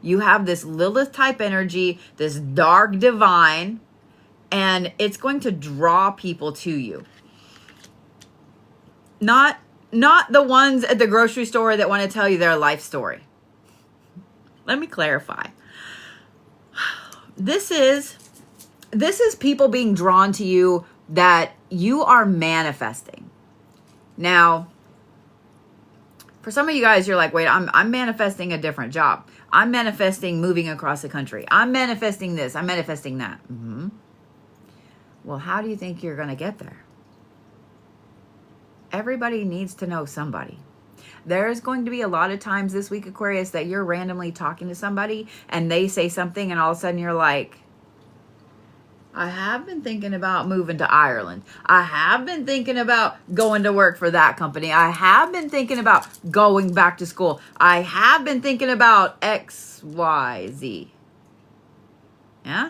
You have this Lilith type energy, this dark divine, and it's going to draw people to you. Not the ones at the grocery store that want to tell you their life story. Let me clarify. This is people being drawn to you that you are manifesting. Now, for some of you guys, you're like, wait, I'm manifesting a different job. I'm manifesting moving across the country. I'm manifesting this. I'm manifesting that. Mm-hmm. Well, how do you think you're going to get there? Everybody needs to know somebody. There's going to be a lot of times this week, Aquarius, that you're randomly talking to somebody and they say something and all of a sudden you're like, I have been thinking about moving to Ireland. I have been thinking about going to work for that company. I have been thinking about going back to school. I have been thinking about X, Y, Z. Yeah?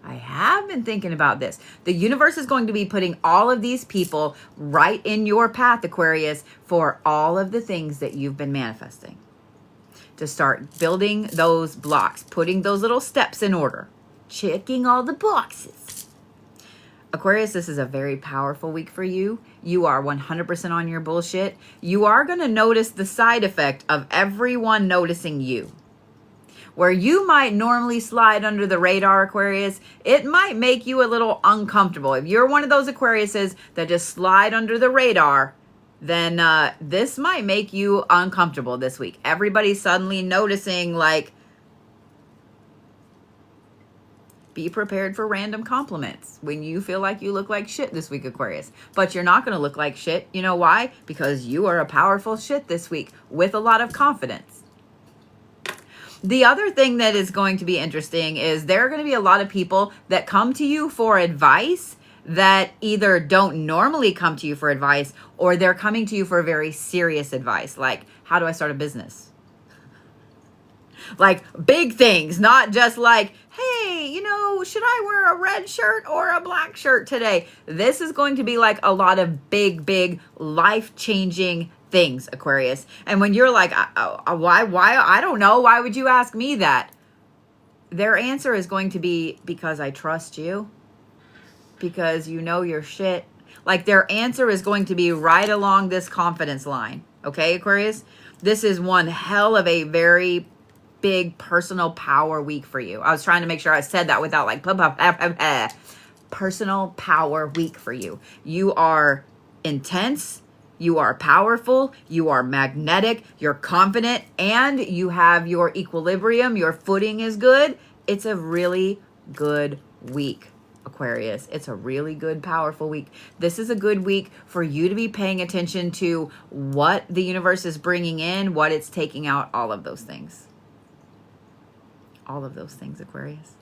I have been thinking about this. The universe is going to be putting all of these people right in your path, Aquarius, for all of the things that you've been manifesting. To start building those blocks, putting those little steps in order, checking all the boxes. Aquarius, this is a very powerful week for you. You are 100% on your bullshit. You are going to notice the side effect of everyone noticing you. Where you might normally slide under the radar, Aquarius, it might make you a little uncomfortable. If you're one of those Aquariuses that just slide under the radar, then this might make you uncomfortable this week. Everybody's suddenly noticing, like, be prepared for random compliments when you feel like you look like shit this week, Aquarius. But you're not going to look like shit. You know why? Because you are a powerful shit this week with a lot of confidence. The other thing that is going to be interesting is there are going to be a lot of people that come to you for advice that either don't normally come to you for advice or they're coming to you for very serious advice. Like, how do I start a business? Like big things, not just like, hey, you know, should I wear a red shirt or a black shirt today? This is going to be like a lot of big life-changing things, Aquarius. And when you're like, why, I don't know, why would you ask me that? Their answer is going to be, because I trust you, because you know your shit. Like, their answer is going to be right along this confidence line. Okay, Aquarius? This is one hell of a very big personal power week for you. I was trying to make sure I said that without like, personal power week for you. You are intense. You are powerful, you are magnetic, you're confident, and you have your equilibrium, your footing is good. It's a really good week, Aquarius. It's a really good, powerful week. This is a good week for you to be paying attention to what the universe is bringing in, what it's taking out, all of those things. All of those things, Aquarius.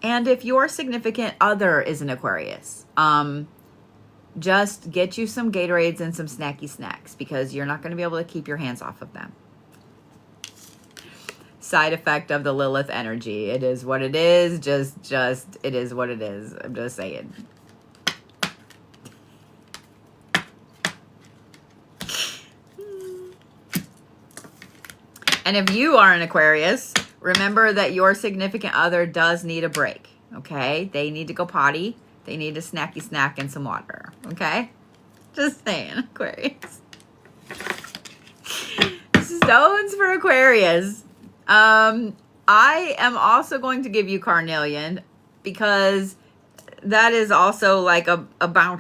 And if your significant other is an Aquarius, just get you some Gatorades and some snacky snacks because you're not going to be able to keep your hands off of them. Side effect of the Lilith energy. It is what it is. Just it is what it is. I'm just saying. And if you are an Aquarius, remember that your significant other does need a break, okay? They need to go potty. They need a snacky snack and some water, okay? Just saying, Aquarius. Stones for Aquarius. I am also going to give you Carnelian because that is also like a brown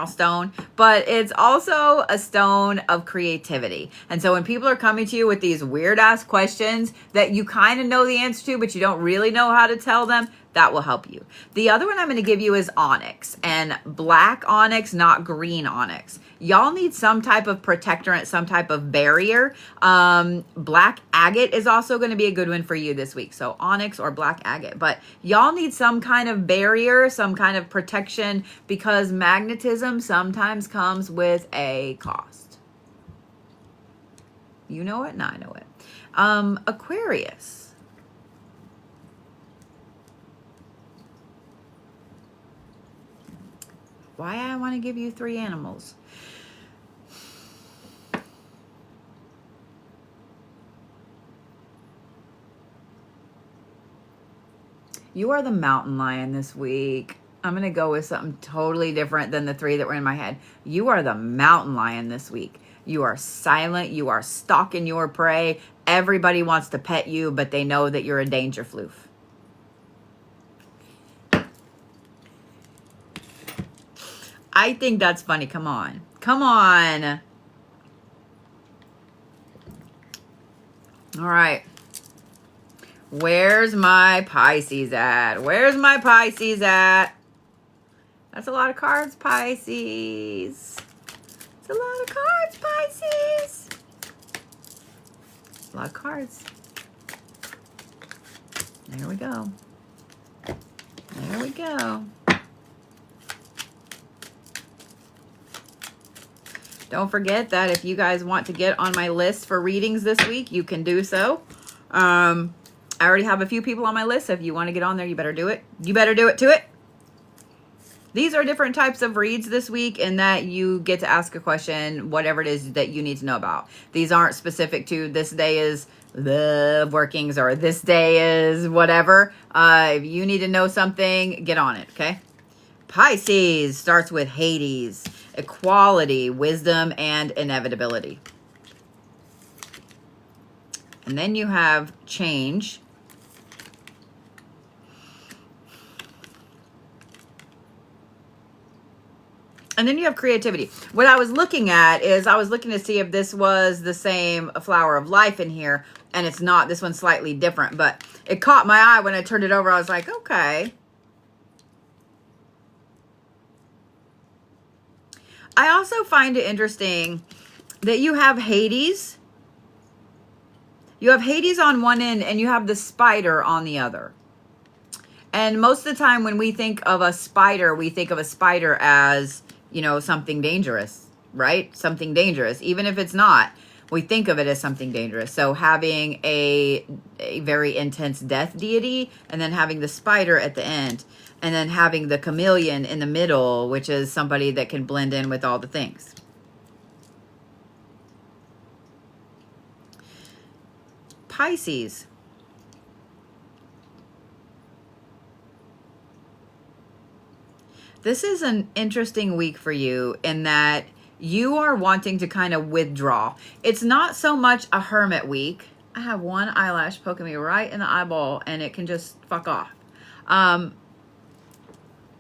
stone, but it's also a stone of creativity. And so when people are coming to you with these weird ass questions that you kind of know the answer to, but you don't really know how to tell them, that will help you. The other one I'm going to give you is onyx, and black onyx, not green onyx. Y'all need some type of protectorant, some type of barrier. Black agate is also going to be a good one for you this week. So onyx or black agate. But y'all need some kind of barrier, some kind of protection, because magnetism sometimes comes with a cost. You know it, and I know it. Aquarius. why I want to give you 3 animals. You are the mountain lion this week. I'm going to go with something totally different than the 3 that were in my head. You are the mountain lion this week. You are silent. You are stalking your prey. Everybody wants to pet you, but they know that you're a danger floof. I think that's funny. Come on. Come on. All right. Where's my Pisces at? Where's my Pisces at? That's a lot of cards, Pisces. It's a lot of cards, Pisces. A lot of cards. There we go. There we go. Don't forget that if you guys want to get on my list for readings this week, you can do so. I already have a few people on my list. So if you want to get on there, you better do it. You better do it to it. These are different types of reads this week in that you get to ask a question, whatever it is that you need to know about. These aren't specific to this day is the workings or this day is whatever. If you need to know something, get on it, okay? Pisces starts with Hades, equality, wisdom, and inevitability. And then you have change. And then you have creativity. What I was looking at is I was looking to see if this was the same flower of life in here. And it's not. This one's slightly different. But it caught my eye when I turned it over. I was like, okay. I also find it interesting that you have Hades. You have Hades on one end and you have the spider on the other. And most of the time when we think of a spider, we think of a spider as, you know, something dangerous, right? Something dangerous. Even if it's not, we think of it as something dangerous. So having a very intense death deity and then having the spider at the end and then having the chameleon in the middle, which is somebody that can blend in with all the things. Pisces. This is an interesting week for you in that you are wanting to kind of withdraw. It's not so much a hermit week. I have one eyelash poking me right in the eyeball and it can just fuck off.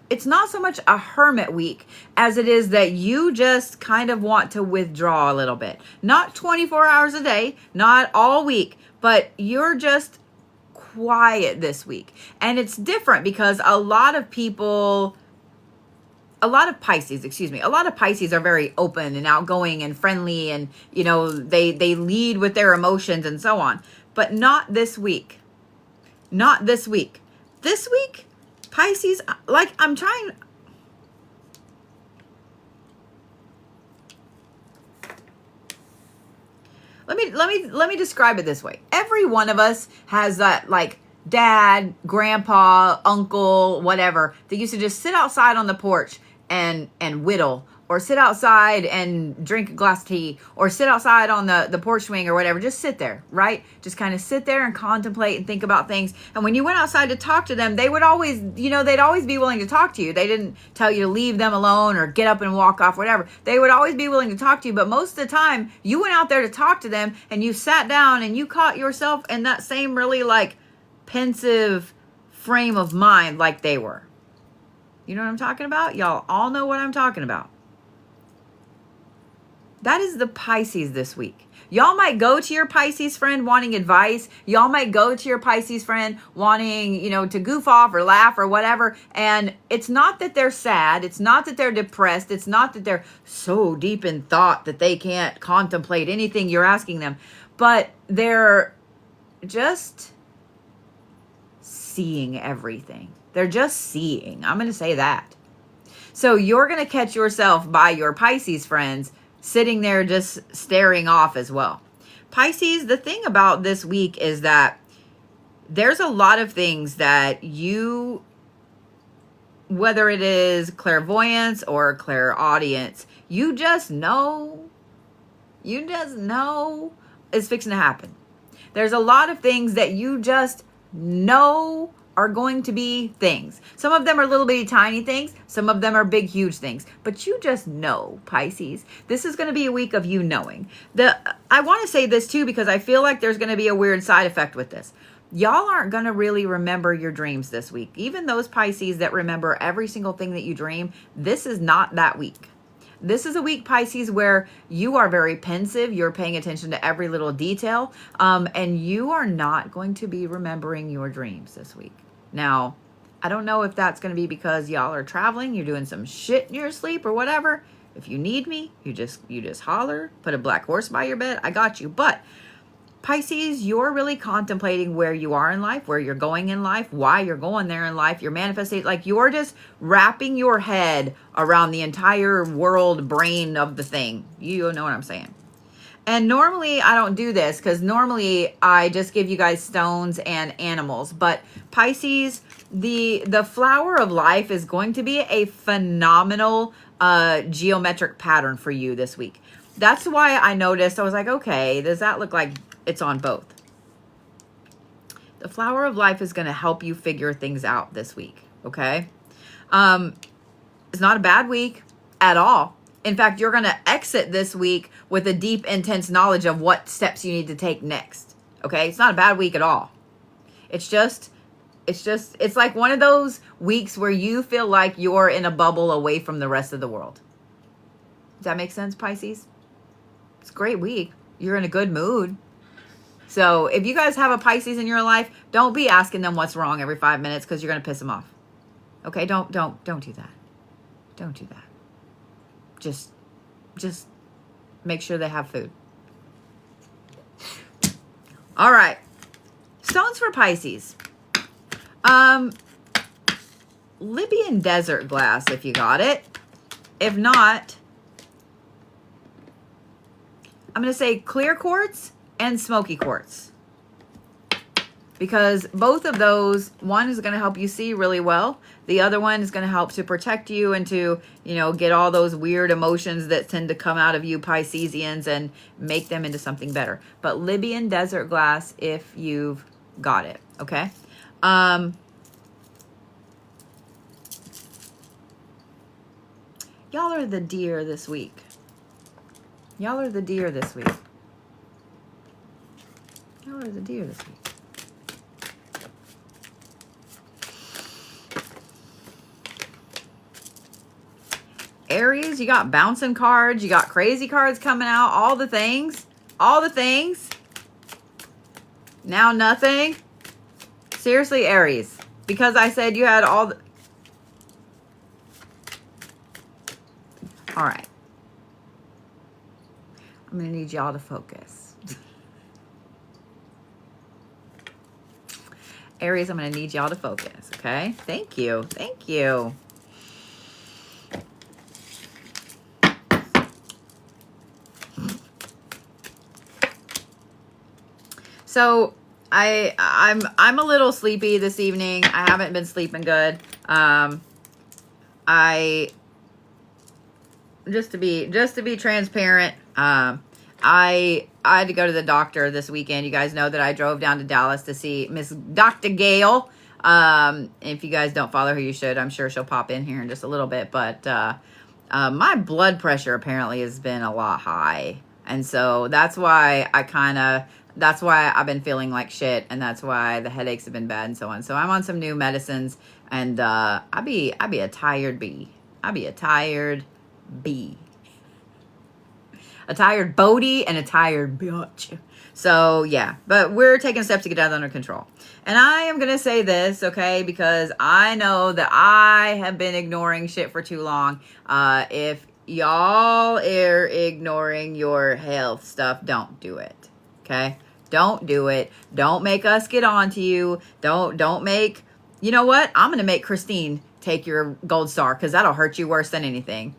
It's not so much a hermit week as it is that you just kind of want to withdraw a little bit. Not 24 hours a day, not all week, but you're just quiet this week. And it's different because a lot of Pisces are very open and outgoing and friendly and, you know, they lead with their emotions and so on. But not this week. Not this week. This week, Pisces, like I'm trying... Let me describe it this way. Every one of us has that like dad, grandpa, uncle, whatever, that used to just sit outside on the porch and whittle, or sit outside and drink a glass of tea, or sit outside on the porch swing or whatever. Just sit there, right? Just kind of sit there and contemplate and think about things. And when you went outside to talk to them, they would always, you know, they'd always be willing to talk to you. They didn't tell you to leave them alone or get up and walk off, whatever. They would always be willing to talk to you. But most of the time, you went out there to talk to them and you sat down and you caught yourself in that same really like pensive frame of mind like they were. You know what I'm talking about? Y'all all know what I'm talking about. That is the Pisces this week. Y'all might go to your Pisces friend wanting advice. Y'all might go to your Pisces friend wanting, you know, to goof off or laugh or whatever. And it's not that they're sad. It's not that they're depressed. It's not that they're so deep in thought that they can't contemplate anything you're asking them. But they're just seeing everything. They're just seeing. I'm going to say that. So you're going to catch yourself by your Pisces friends sitting there just staring off as well. Pisces, the thing about this week is that there's a lot of things that you whether it is clairvoyance or clairaudience, you just know is fixing to happen. There's a lot of things that you just know are going to be things. Some of them are little bitty tiny things. Some of them are big, huge things. But you just know, Pisces. This is going to be a week of you knowing. I want to say this too, because I feel like there's going to be a weird side effect with this. Y'all aren't going to really remember your dreams this week. Even those Pisces that remember every single thing that you dream, this is not that week. This is a week, Pisces, where you are very pensive. You're paying attention to every little detail. And you are not going to be remembering your dreams this week. Now, I don't know if that's going to be because y'all are traveling, you're doing some shit in your sleep or whatever. If you need me, you just holler, put a black horse by your bed. I got you. But Pisces, you're really contemplating where you are in life, where you're going in life, why you're going there in life. You're manifesting, like you're just wrapping your head around the entire world brain of the thing. You know what I'm saying? And normally I don't do this because normally I just give you guys stones and animals. But Pisces, the flower of life is going to be a phenomenal geometric pattern for you this week. That's why I noticed, I was like, okay, does that look like it's on both? The flower of life is going to help you figure things out this week, okay? It's not a bad week at all. In fact, you're going to exit this week with a deep, intense knowledge of what steps you need to take next. Okay? It's not a bad week at all. It's like one of those weeks where you feel like you're in a bubble away from the rest of the world. Does that make sense, Pisces? It's a great week. You're in a good mood. So if you guys have a Pisces in your life, don't be asking them what's wrong every 5 minutes because you're going to piss them off. Okay? Don't do that. Don't do that. Just make sure they have food. All right. Stones for Pisces. Libyan desert glass, if you got it. If not, I'm going to say clear quartz and smoky quartz. Because both of those, one is going to help you see really well. The other one is going to help to protect you and to, get all those weird emotions that tend to come out of you Pisceans and make them into something better. But Libyan desert glass, if you've got it, okay? Y'all are the deer this week. Y'all are the deer this week. Y'all are the deer this week. Aries, you got bouncing cards, you got crazy cards coming out, all the things. Now nothing. Seriously, Aries, because I said you had all the... All right. I'm going to need y'all to focus. Aries, I'm going to need y'all to focus, okay? Thank you. Thank you. So I'm a little sleepy this evening. I haven't been sleeping good. Just to be transparent, I had to go to the doctor this weekend. You guys know that I drove down to Dallas to see Miss Dr. Gail. If you guys don't follow her, you should. I'm sure she'll pop in here in just a little bit. But my blood pressure apparently has been a lot high. And so that's why I've been feeling like shit, and that's why the headaches have been bad and so on. So I'm on some new medicines, and I be a tired bee. I be a tired bee. A tired Bodie and a tired bitch. So yeah, but we're taking steps to get that under control. And I am going to say this, okay, because I know that I have been ignoring shit for too long. If y'all are ignoring your health stuff, don't do it. Okay? Don't do it. Don't make us get on to you. Don't make, you know what? I'm going to make Christine take your gold star because that'll hurt you worse than anything.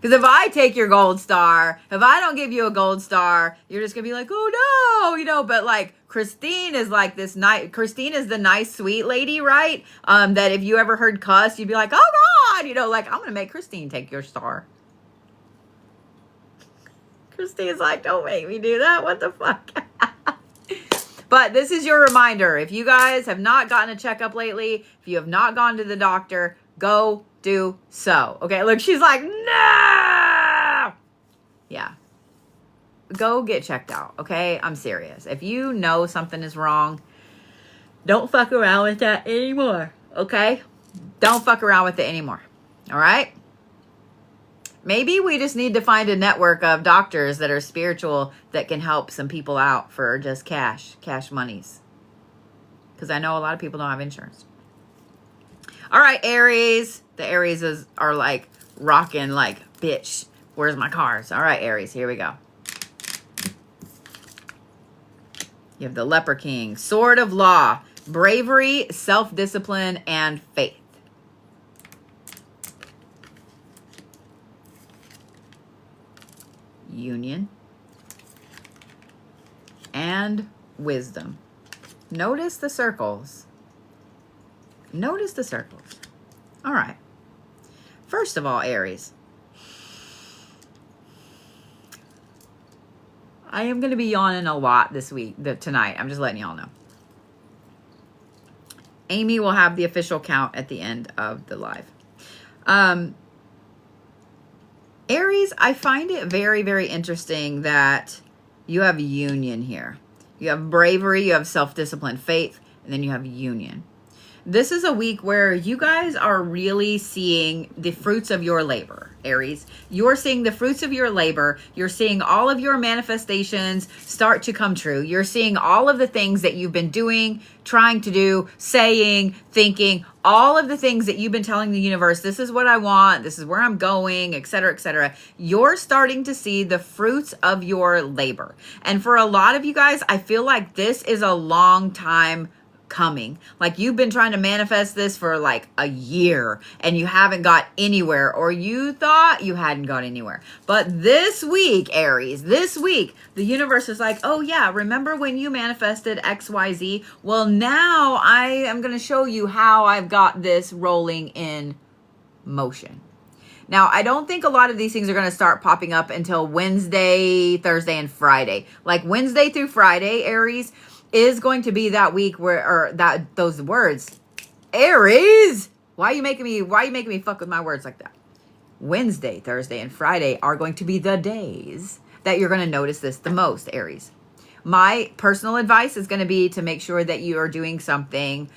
Because if I take your gold star, if I don't give you a gold star, you're just going to be like, oh no, you know, but like Christine is like this nice, Christine is the nice, sweet lady, right? That if you ever heard cuss, you'd be like, oh God, you know, like I'm going to make Christine take your star. Christine's like, don't make me do that. What the fuck? But this is your reminder. If you guys have not gotten a checkup lately, if you have not gone to the doctor, go do so. Okay, look, she's like, no! Yeah. Go get checked out, okay? I'm serious. If you know something is wrong, don't fuck around with that anymore, okay? Don't fuck around with it anymore, all right? Maybe we just need to find a network of doctors that are spiritual that can help some people out for just cash monies. Because I know a lot of people don't have insurance. All right, Aries. The Aries are like rocking like, bitch, where's my cards? All right, Aries, here we go. You have the Leper King, Sword of Law, Bravery, Self-Discipline, and Faith. Union and Wisdom. Notice the circles. Notice the circles. All right. First of all, Aries, I am going to be yawning a lot this week, tonight. I'm just letting y'all know. Amy will have the official count at the end of the live. Aries, I find it very, very interesting that you have union here. You have bravery, you have self-discipline, faith, and then you have union. This is a week where you guys are really seeing the fruits of your labor, Aries. You're seeing the fruits of your labor. You're seeing all of your manifestations start to come true. You're seeing all of the things that you've been doing, trying to do, saying, thinking, all of the things that you've been telling the universe, this is what I want, this is where I'm going, etc., etc. You're starting to see the fruits of your labor. And for a lot of you guys, I feel like this is a long time coming. Like you've been trying to manifest this for like a year and you haven't got anywhere, or you thought you hadn't got anywhere. But this week, Aries, this week, the universe is like, oh yeah, remember when you manifested XYZ? Well, now I am going to show you how I've got this rolling in motion. Now, I don't think a lot of these things are going to start popping up until Wednesday, Thursday, and Friday. Like Wednesday through Friday, Aries, is going to be that week where, or that, those words, Aries, why are you making me fuck with my words like that? Wednesday, Thursday, and Friday are going to be the days that you're going to notice this the most, Aries. My personal advice is going to be to make sure that you are doing something,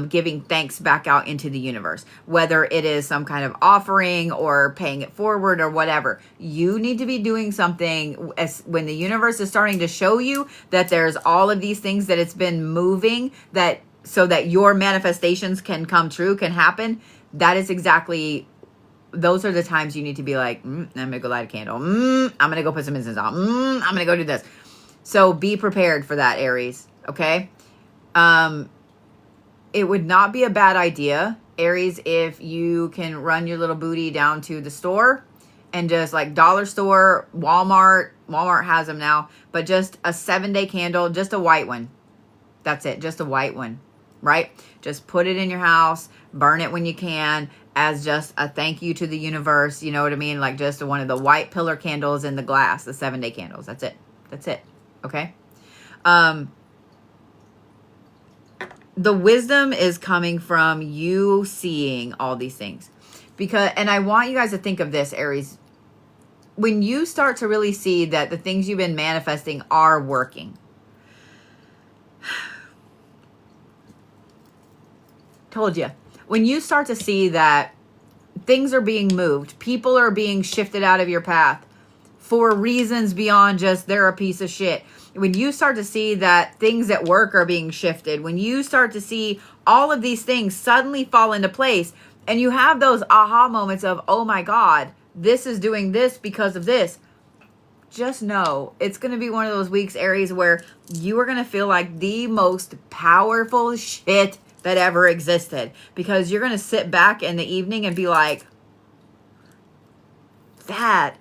giving thanks back out into the universe, whether it is some kind of offering or paying it forward or whatever. You need to be doing something when the universe is starting to show you that there's all of these things that it's been moving, that so that your manifestations can come true, can happen. That is exactly, those are the times you need to be like, I'm going to go light a candle. I'm going to go put some incense on. I'm going to go do this. So be prepared for that, Aries, okay? It would not be a bad idea, Aries, if you can run your little booty down to the store and just like dollar store, Walmart has them now, but just a 7-day candle, just a white one. That's it, just a white one, right? Just put it in your house, burn it when you can as just a thank you to the universe, you know what I mean? Like just one of the white pillar candles in the glass, the 7-day candles, that's it. That's it. Okay. The wisdom is coming from you seeing all these things, because, and I want you guys to think of this, Aries, when you start to really see that the things you've been manifesting are working. Told you. When you start to see that things are being moved, people are being shifted out of your path for reasons beyond just they're a piece of shit. When you start to see that things at work are being shifted, when you start to see all of these things suddenly fall into place, and you have those aha moments of, oh my God, this is doing this because of this. Just know it's going to be one of those weeks, Aries, where you are going to feel like the most powerful shit that ever existed, because you're going to sit back in the evening and be like, that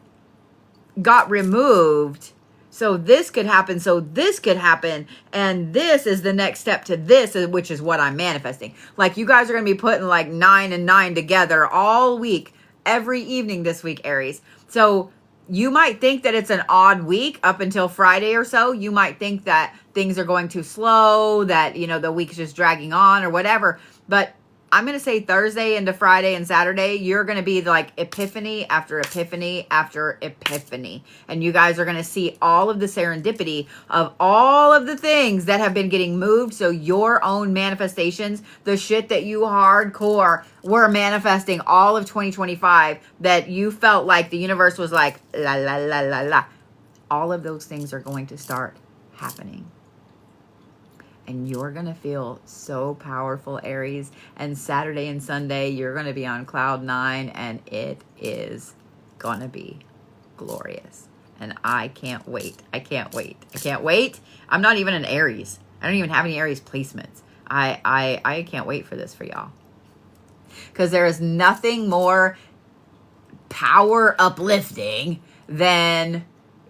got removed. So this could happen. So this could happen. And this is the next step to this, which is what I'm manifesting. Like you guys are going to be putting like 9 and 9 together all week, every evening this week, Aries. So you might think that it's an odd week up until Friday or so. You might think that things are going too slow, that, you know, the week is just dragging on or whatever. But I'm going to say Thursday into Friday and Saturday, you're going to be like epiphany after epiphany after epiphany. And you guys are going to see all of the serendipity of all of the things that have been getting moved. So your own manifestations, the shit that you hardcore were manifesting all of 2025, that you felt like the universe was like, la, la, la, la, la. All of those things are going to start happening. And you're going to feel so powerful, Aries. And Saturday and Sunday, you're going to be on cloud 9. And it is going to be glorious. And I can't wait. I can't wait. I can't wait. I'm not even an Aries. I don't even have any Aries placements. I can't wait for this for y'all. Because there is nothing more power uplifting than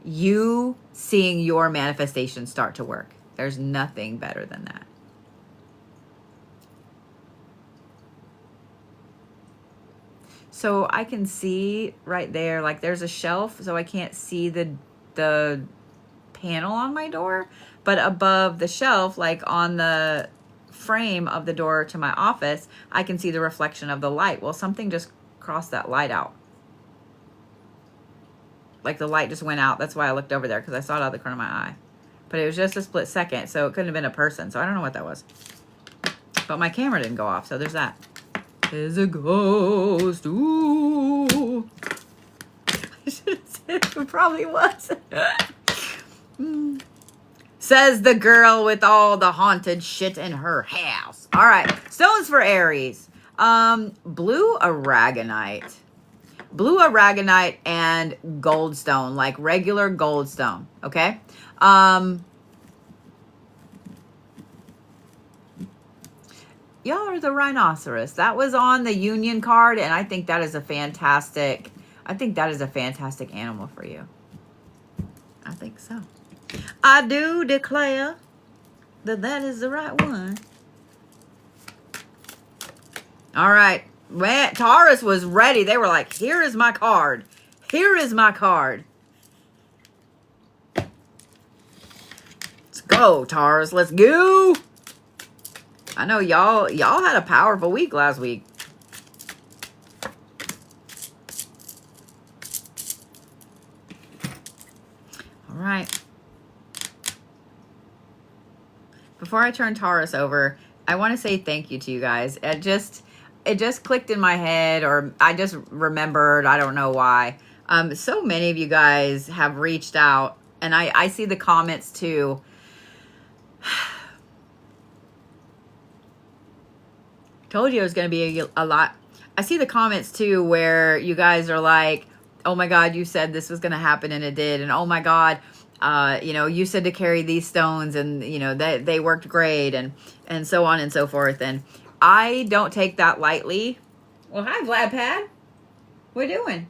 you seeing your manifestation start to work. There's nothing better than that. So I can see right there, like there's a shelf, so I can't see the panel on my door, but above the shelf, like on the frame of the door to my office, I can see the reflection of the light. Well, something just crossed that light out. Like the light just went out. That's why I looked over there, because I saw it out of the corner of my eye. But it was just a split second, so it couldn't have been a person. So I don't know what that was. But my camera didn't go off, so there's that. There's a ghost. Ooh. I should have said it probably was. Says the girl with all the haunted shit in her house. All right. Stones for Aries. Blue Aragonite. Blue Aragonite and Goldstone, like regular Goldstone. Okay. Y'all are the Rhinoceros. That was on the Union card, and I think that is a fantastic, animal for you. I think so. I do declare that that is the right one. All right. Man, Taurus was ready. They were like, here is my card. Here is my card. Let's go, Taurus. Let's go. I know y'all had a powerful week last week. All right. Before I turn Taurus over, I want to say thank you to you guys. It just clicked in my head, or I just remembered, I don't know why. So many of you guys have reached out, and I see the comments too. Told you it was going to be a lot. I see the comments too where you guys are like, oh my God, you said this was going to happen and it did. And oh my God, you know, you said to carry these stones, and you know, that they worked great, and so on and so forth. And I don't take that lightly. Well, hi, Vlad Pad. What are you doing?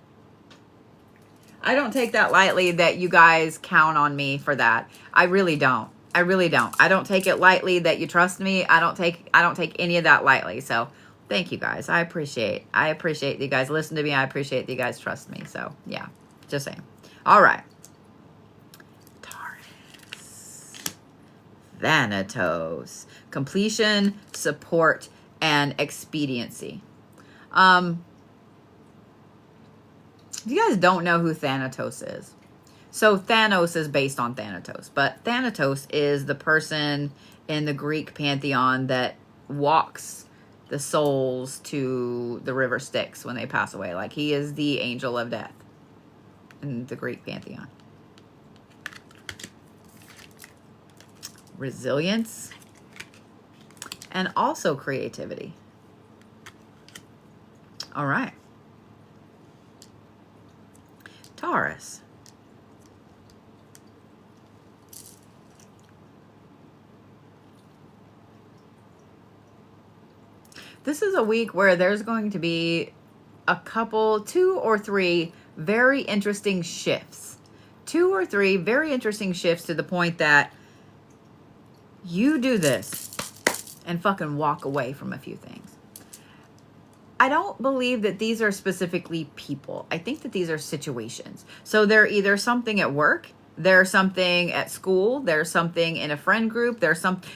I don't take that lightly that you guys count on me for that. I really don't. I really don't. I don't take it lightly that you trust me. I don't take any of that lightly. So thank you guys. I appreciate that you guys listen to me. I appreciate that you guys trust me. So yeah, just saying. All right. Taurus. Thanatos. Completion, support, and expediency. If you guys don't know who Thanatos is, so Thanos is based on Thanatos, but Thanatos is the person in the Greek pantheon that walks the souls to the river Styx when they pass away. Like, he is the angel of death in the Greek pantheon. Resilience and also creativity. All right. Taurus. This is a week where there's going to be a couple, 2 or 3 very interesting shifts. 2 or 3 very interesting shifts to the point that you do this and fucking walk away from a few things. I don't believe that these are specifically people. I think that these are situations. So they're either something at work, there's something at school, there's something in a friend group,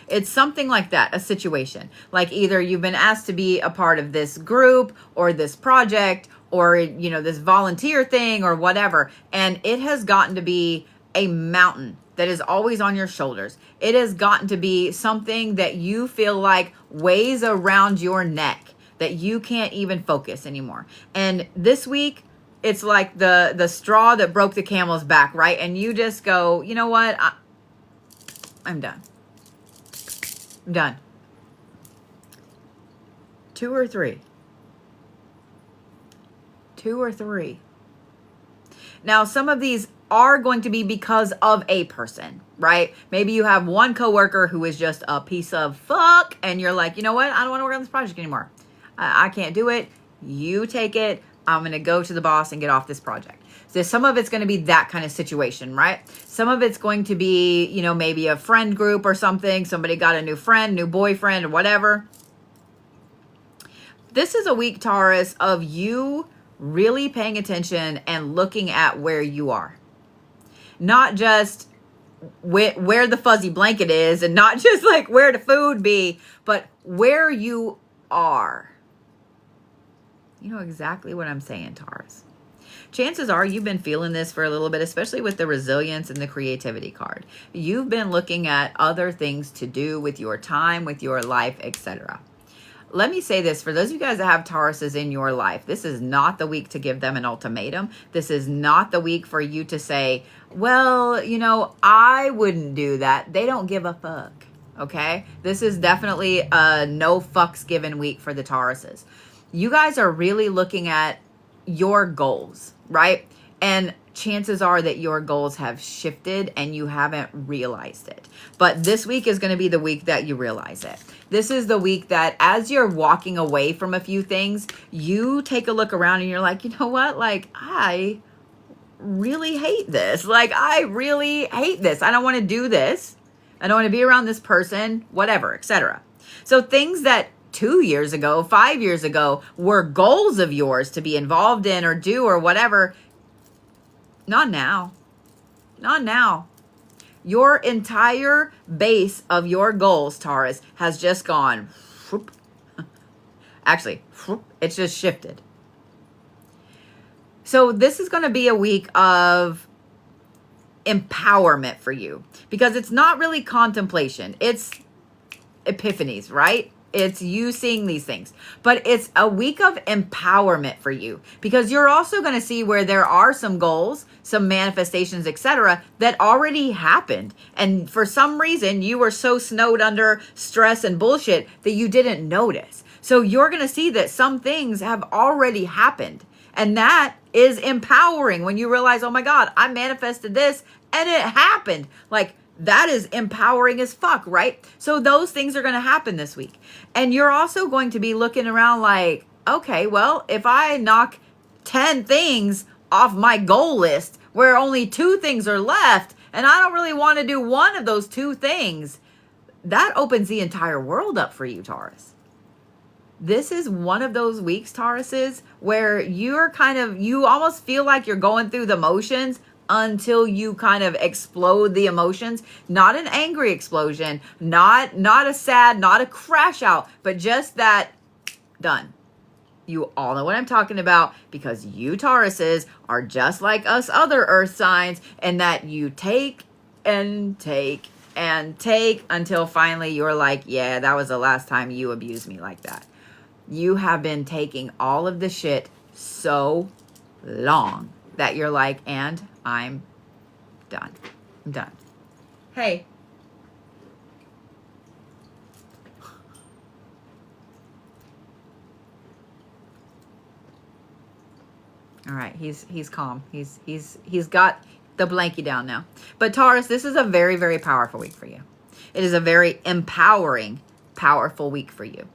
it's something like that, a situation. Like either you've been asked to be a part of this group or this project or, you know, this volunteer thing or whatever. And it has gotten to be a mountain that is always on your shoulders. It has gotten to be something that you feel like weighs around your neck, that you can't even focus anymore. And this week, it's like the straw that broke the camel's back, right? And you just go, you know what? I'm done. I'm done. 2 or 3. 2 or 3. Now, some of these are going to be because of a person, right? Maybe you have one coworker who is just a piece of fuck, and you're like, you know what? I don't want to work on this project anymore. I can't do it. You take it. I'm going to go to the boss and get off this project. So some of it's going to be that kind of situation, right? Some of it's going to be, you know, maybe a friend group or something. Somebody got a new friend, new boyfriend or whatever. This is a week, Taurus, of you really paying attention and looking at where you are. Not just where the fuzzy blanket is and not just like where the food be, but where you are. You know exactly what I'm saying, Taurus. Chances are you've been feeling this for a little bit, especially with the resilience and the creativity card. You've been looking at other things to do with your time, with your life, etc. Let me say this, for those of you guys that have Tauruses in your life, this is not the week to give them an ultimatum. This is not the week for you to say, well, you know, I wouldn't do that. They don't give a fuck, okay? This is definitely a no fucks given week for the Tauruses. You guys are really looking at your goals, right? And chances are that your goals have shifted and you haven't realized it. But this week is going to be the week that you realize it. This is the week that as you're walking away from a few things, you take a look around and you're like, you know what? Like, I really hate this. Like, I really hate this. I don't want to do this. I don't want to be around this person, whatever, etc. So things that 2 years ago, 5 years ago, were goals of yours to be involved in or do or whatever. Not now. Not now. Your entire base of your goals, Taurus, has just gone. Whoop. Actually, whoop, it's just shifted. So this is going to be a week of empowerment for you because it's not really contemplation. It's epiphanies, right? It's you seeing these things, but it's a week of empowerment for you because you're also going to see where there are some goals, some manifestations, etc. that already happened. And for some reason, you were so snowed under stress and bullshit that you didn't notice. So you're going to see that some things have already happened. And that is empowering when you realize, oh my God, I manifested this and it happened. Like, that is empowering as fuck, right? So those things are going to happen this week. And you're also going to be looking around like, okay, well, if I knock 10 things off my goal list where only 2 things are left, and I don't really want to do one of those 2 things, that opens the entire world up for you, Taurus. This is one of those weeks, Tauruses, where you almost feel like you're going through the motions until you kind of explode the emotions. Not an angry explosion, not a sad, not a crash out, but just that done. You all know what I'm talking about because you Tauruses are just like us other earth signs, and that you take and take and take until finally you're like, yeah, that was the last time you abused me like that. You have been taking all of the shit so long that you're like, and I'm done. I'm done. Hey. All right, he's calm. He's got the blankie down now. But Taurus, this is a very, very powerful week for you. It is a very empowering, powerful week for you.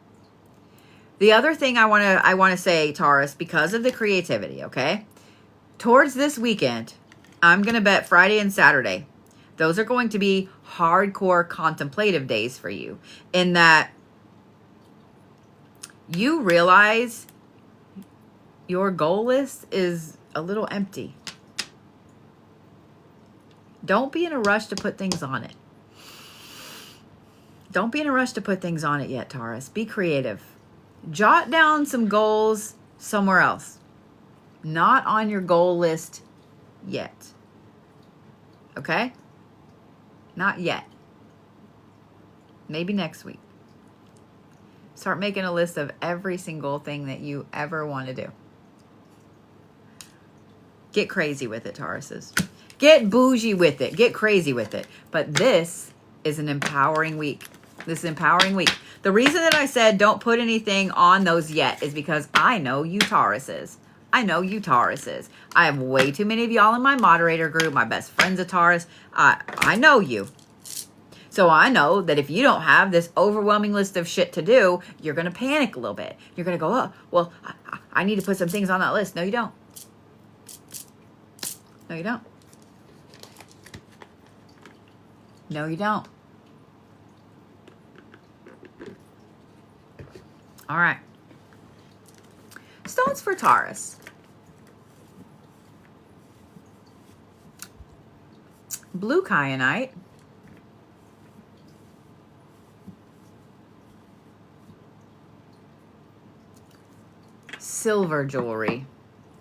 The other thing I want to say, Taurus, because of the creativity, okay? towards this weekend, I'm going to bet Friday and Saturday, those are going to be hardcore contemplative days for you, in that you realize your goal list is a little empty. Don't be in a rush to put things on it. Don't be in a rush to put things on it yet, Taurus. Be creative. Jot down some goals somewhere else. Not on your goal list yet. Okay? Not yet. Maybe next week. Start making a list of every single thing that you ever want to do. Get crazy with it, Tauruses. Get bougie with it. Get crazy with it. But this is an empowering week. This is an empowering week. The reason that I said don't put anything on those yet is because I know you Tauruses. I know you Tauruses. I have way too many of y'all in my moderator group. My best friend's a Taurus. I know you. So I know that if you don't have this overwhelming list of shit to do, you're going to panic a little bit. You're going to go, oh, well, I need to put some things on that list. No, you don't. No, you don't. No, you don't. All right. Stones for Taurus. Blue Kyanite. Silver jewelry.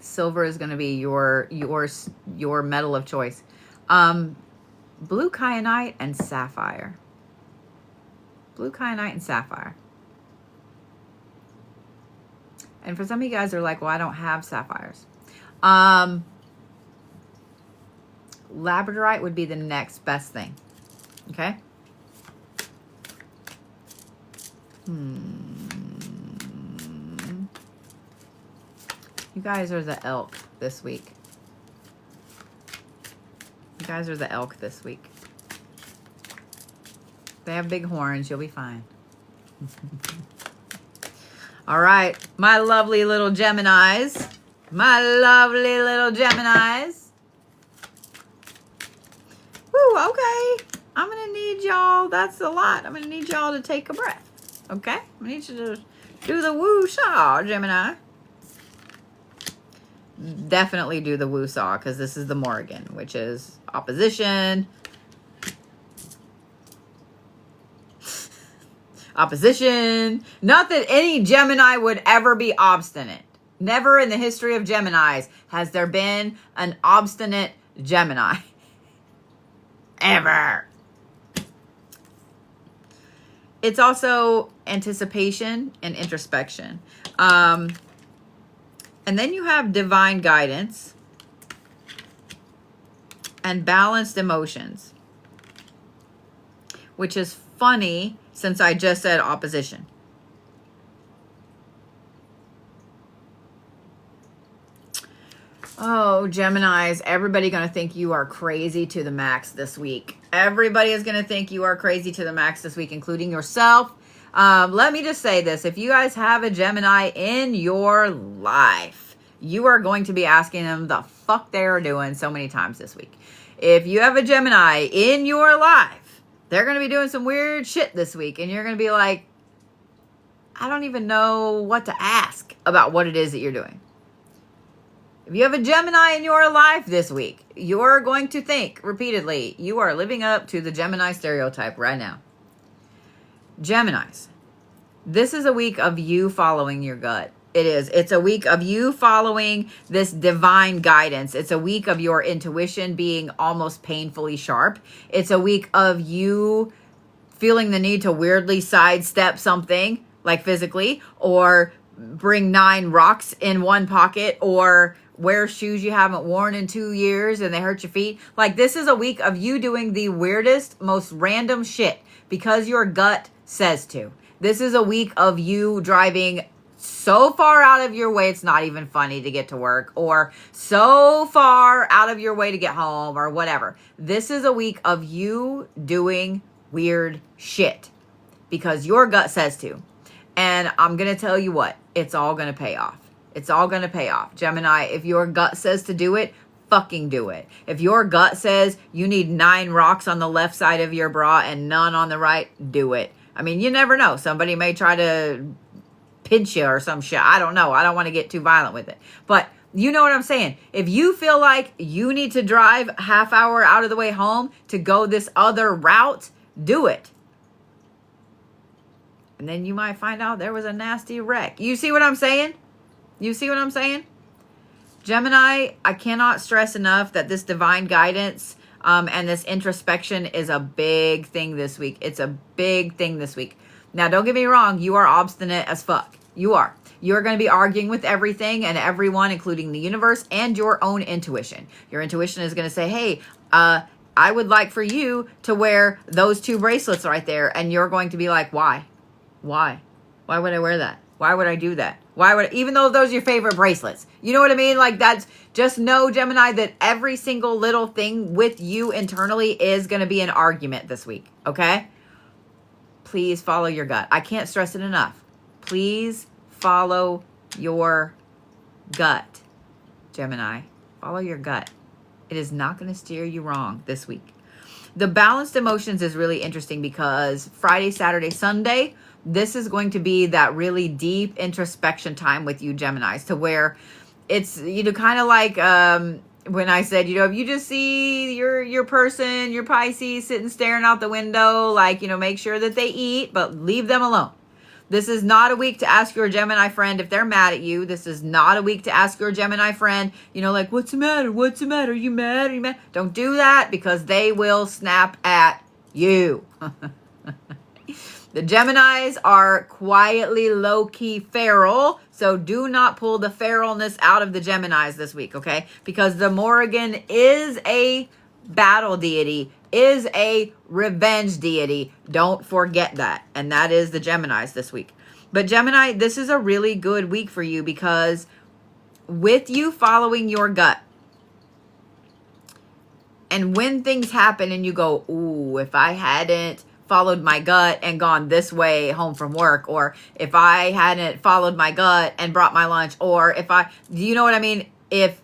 Silver is going to be your metal of choice. Blue Kyanite and Sapphire. Blue Kyanite and Sapphire. And for some of you guys are like, well, I don't have sapphires. Labradorite would be the next best thing. Okay? You guys are the elk this week. You guys are the elk this week. They have big horns. You'll be fine. All right. My lovely little Geminis. My lovely little Geminis. Woo, okay. I'm going to need y'all. That's a lot. I'm going to need y'all to take a breath. Okay? I need you to do the woo-saw, Gemini. Definitely do the woo-saw, because this is the Morrigan, which is opposition. Opposition. Not that any Gemini would ever be obstinate. Never in the history of Geminis has there been an obstinate Gemini. Ever. It's also anticipation and introspection. And then you have divine guidance and balanced emotions, which is funny since I just said opposition. Oh, Geminis, everybody going to think you are crazy to the max this week. Everybody is going to think you are crazy to the max this week, including yourself. Let me just say this. If you guys have a Gemini in your life, you are going to be asking them the fuck they are doing so many times this week. If you have a Gemini in your life, they're going to be doing some weird shit this week. And you're going to be like, I don't even know what to ask about what it is that you're doing. If you have a Gemini in your life this week, you're going to think repeatedly, you are living up to the Gemini stereotype right now. Geminis, this is a week of you following your gut. It is. It's a week of you following this divine guidance. It's a week of your intuition being almost painfully sharp. It's a week of you feeling the need to weirdly sidestep something, like physically, or bring 9 rocks in one pocket, or wear shoes you haven't worn in 2 years and they hurt your feet. Like, this is a week of you doing the weirdest, most random shit because your gut says to. This is a week of you driving so far out of your way it's not even funny to get to work, or so far out of your way to get home, or whatever. This is a week of you doing weird shit because your gut says to. And I'm going to tell you what, it's all going to pay off. It's all going to pay off. Gemini, if your gut says to do it, fucking do it. If your gut says you need 9 rocks on the left side of your bra and none on the right, do it. I mean, you never know. Somebody may try to pinch you or some shit. I don't know. I don't want to get too violent with it. But you know what I'm saying? If you feel like you need to drive a half hour out of the way home to go this other route, do it. And then you might find out there was a nasty wreck. You see what I'm saying? You see what I'm saying? Gemini, I cannot stress enough that this divine guidance and this introspection is a big thing this week. It's a big thing this week. Now, don't get me wrong. You are obstinate as fuck. You are. You're going to be arguing with everything and everyone, including the universe and your own intuition. Your intuition is going to say, hey, I would like for you to wear those 2 bracelets right there. And you're going to be like, why? Why? Why would I wear that? Why would I do that? Why would I, even though those are your favorite bracelets? You know what I mean? Like, that's, just know, Gemini, that every single little thing with you internally is going to be an argument this week. Okay? Please follow your gut. I can't stress it enough. Please follow your gut, Gemini. Follow your gut. It is not going to steer you wrong this week. The balanced emotions is really interesting because Friday, Saturday, Sunday, this is going to be that really deep introspection time with you, Geminis, to where it's, you know, kind of like when I said, you know, if you just see your person, your Pisces sitting staring out the window, like, you know, make sure that they eat, but leave them alone. This is not a week to ask your Gemini friend if they're mad at you. This is not a week to ask your Gemini friend, you know, like, what's the matter? What's the matter? Are you mad? Are you mad? Don't do that because they will snap at you. The Geminis are quietly low-key feral, so do not pull the feralness out of the Geminis this week, okay? Because the Morrigan is a battle deity, is a revenge deity. Don't forget that. And that is the Geminis this week. But Gemini, this is a really good week for you because with you following your gut, and when things happen and you go, ooh, if I hadn't followed my gut and gone this way home from work, or if I hadn't followed my gut and brought my lunch, or if I, do you know what I mean? If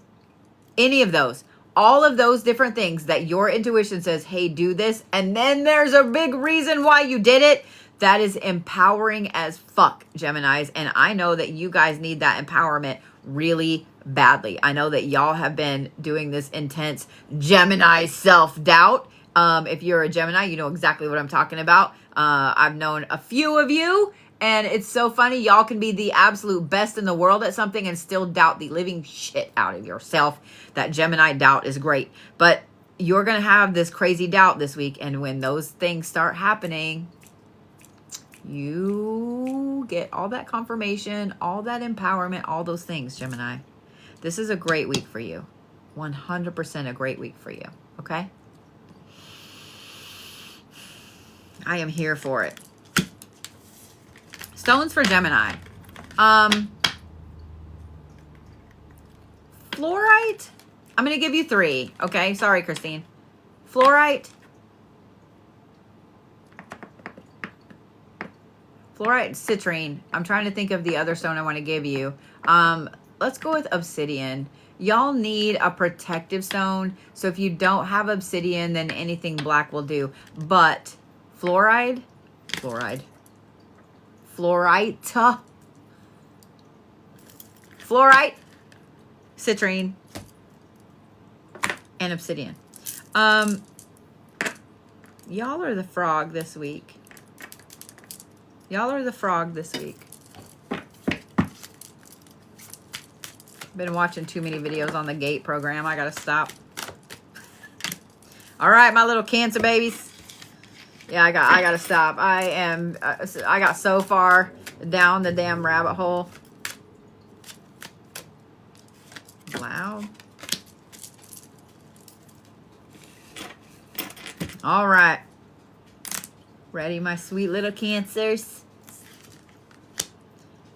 any of those, all of those different things that your intuition says, hey, do this, and then there's a big reason why you did it, that is empowering as fuck, Geminis. And I know that you guys need that empowerment really badly. I know that y'all have been doing this intense Gemini self-doubt. If you're a Gemini, you know exactly what I'm talking about. I've known a few of you, and it's so funny. Y'all can be the absolute best in the world at something and still doubt the living shit out of yourself. That Gemini doubt is great. But you're going to have this crazy doubt this week, and when those things start happening, you get all that confirmation, all that empowerment, all those things, Gemini. This is a great week for you. 100% a great week for you. Okay? I am here for it. Stones for Gemini. Fluorite. I'm going to give you 3. Okay. Sorry, Christine. Fluorite. Fluorite and citrine. I'm trying to think of the other stone I want to give you. Let's go with obsidian. Y'all need a protective stone. So if you don't have obsidian, then anything black will do. But fluorite, citrine, and obsidian. Y'all are the frog this week. Y'all are the frog this week. Been watching too many videos on the Agate program. I gotta stop. All right, my little Cancer babies. Yeah, I gotta stop. I got so far down the damn rabbit hole. Wow. All right. Ready, my sweet little Cancers?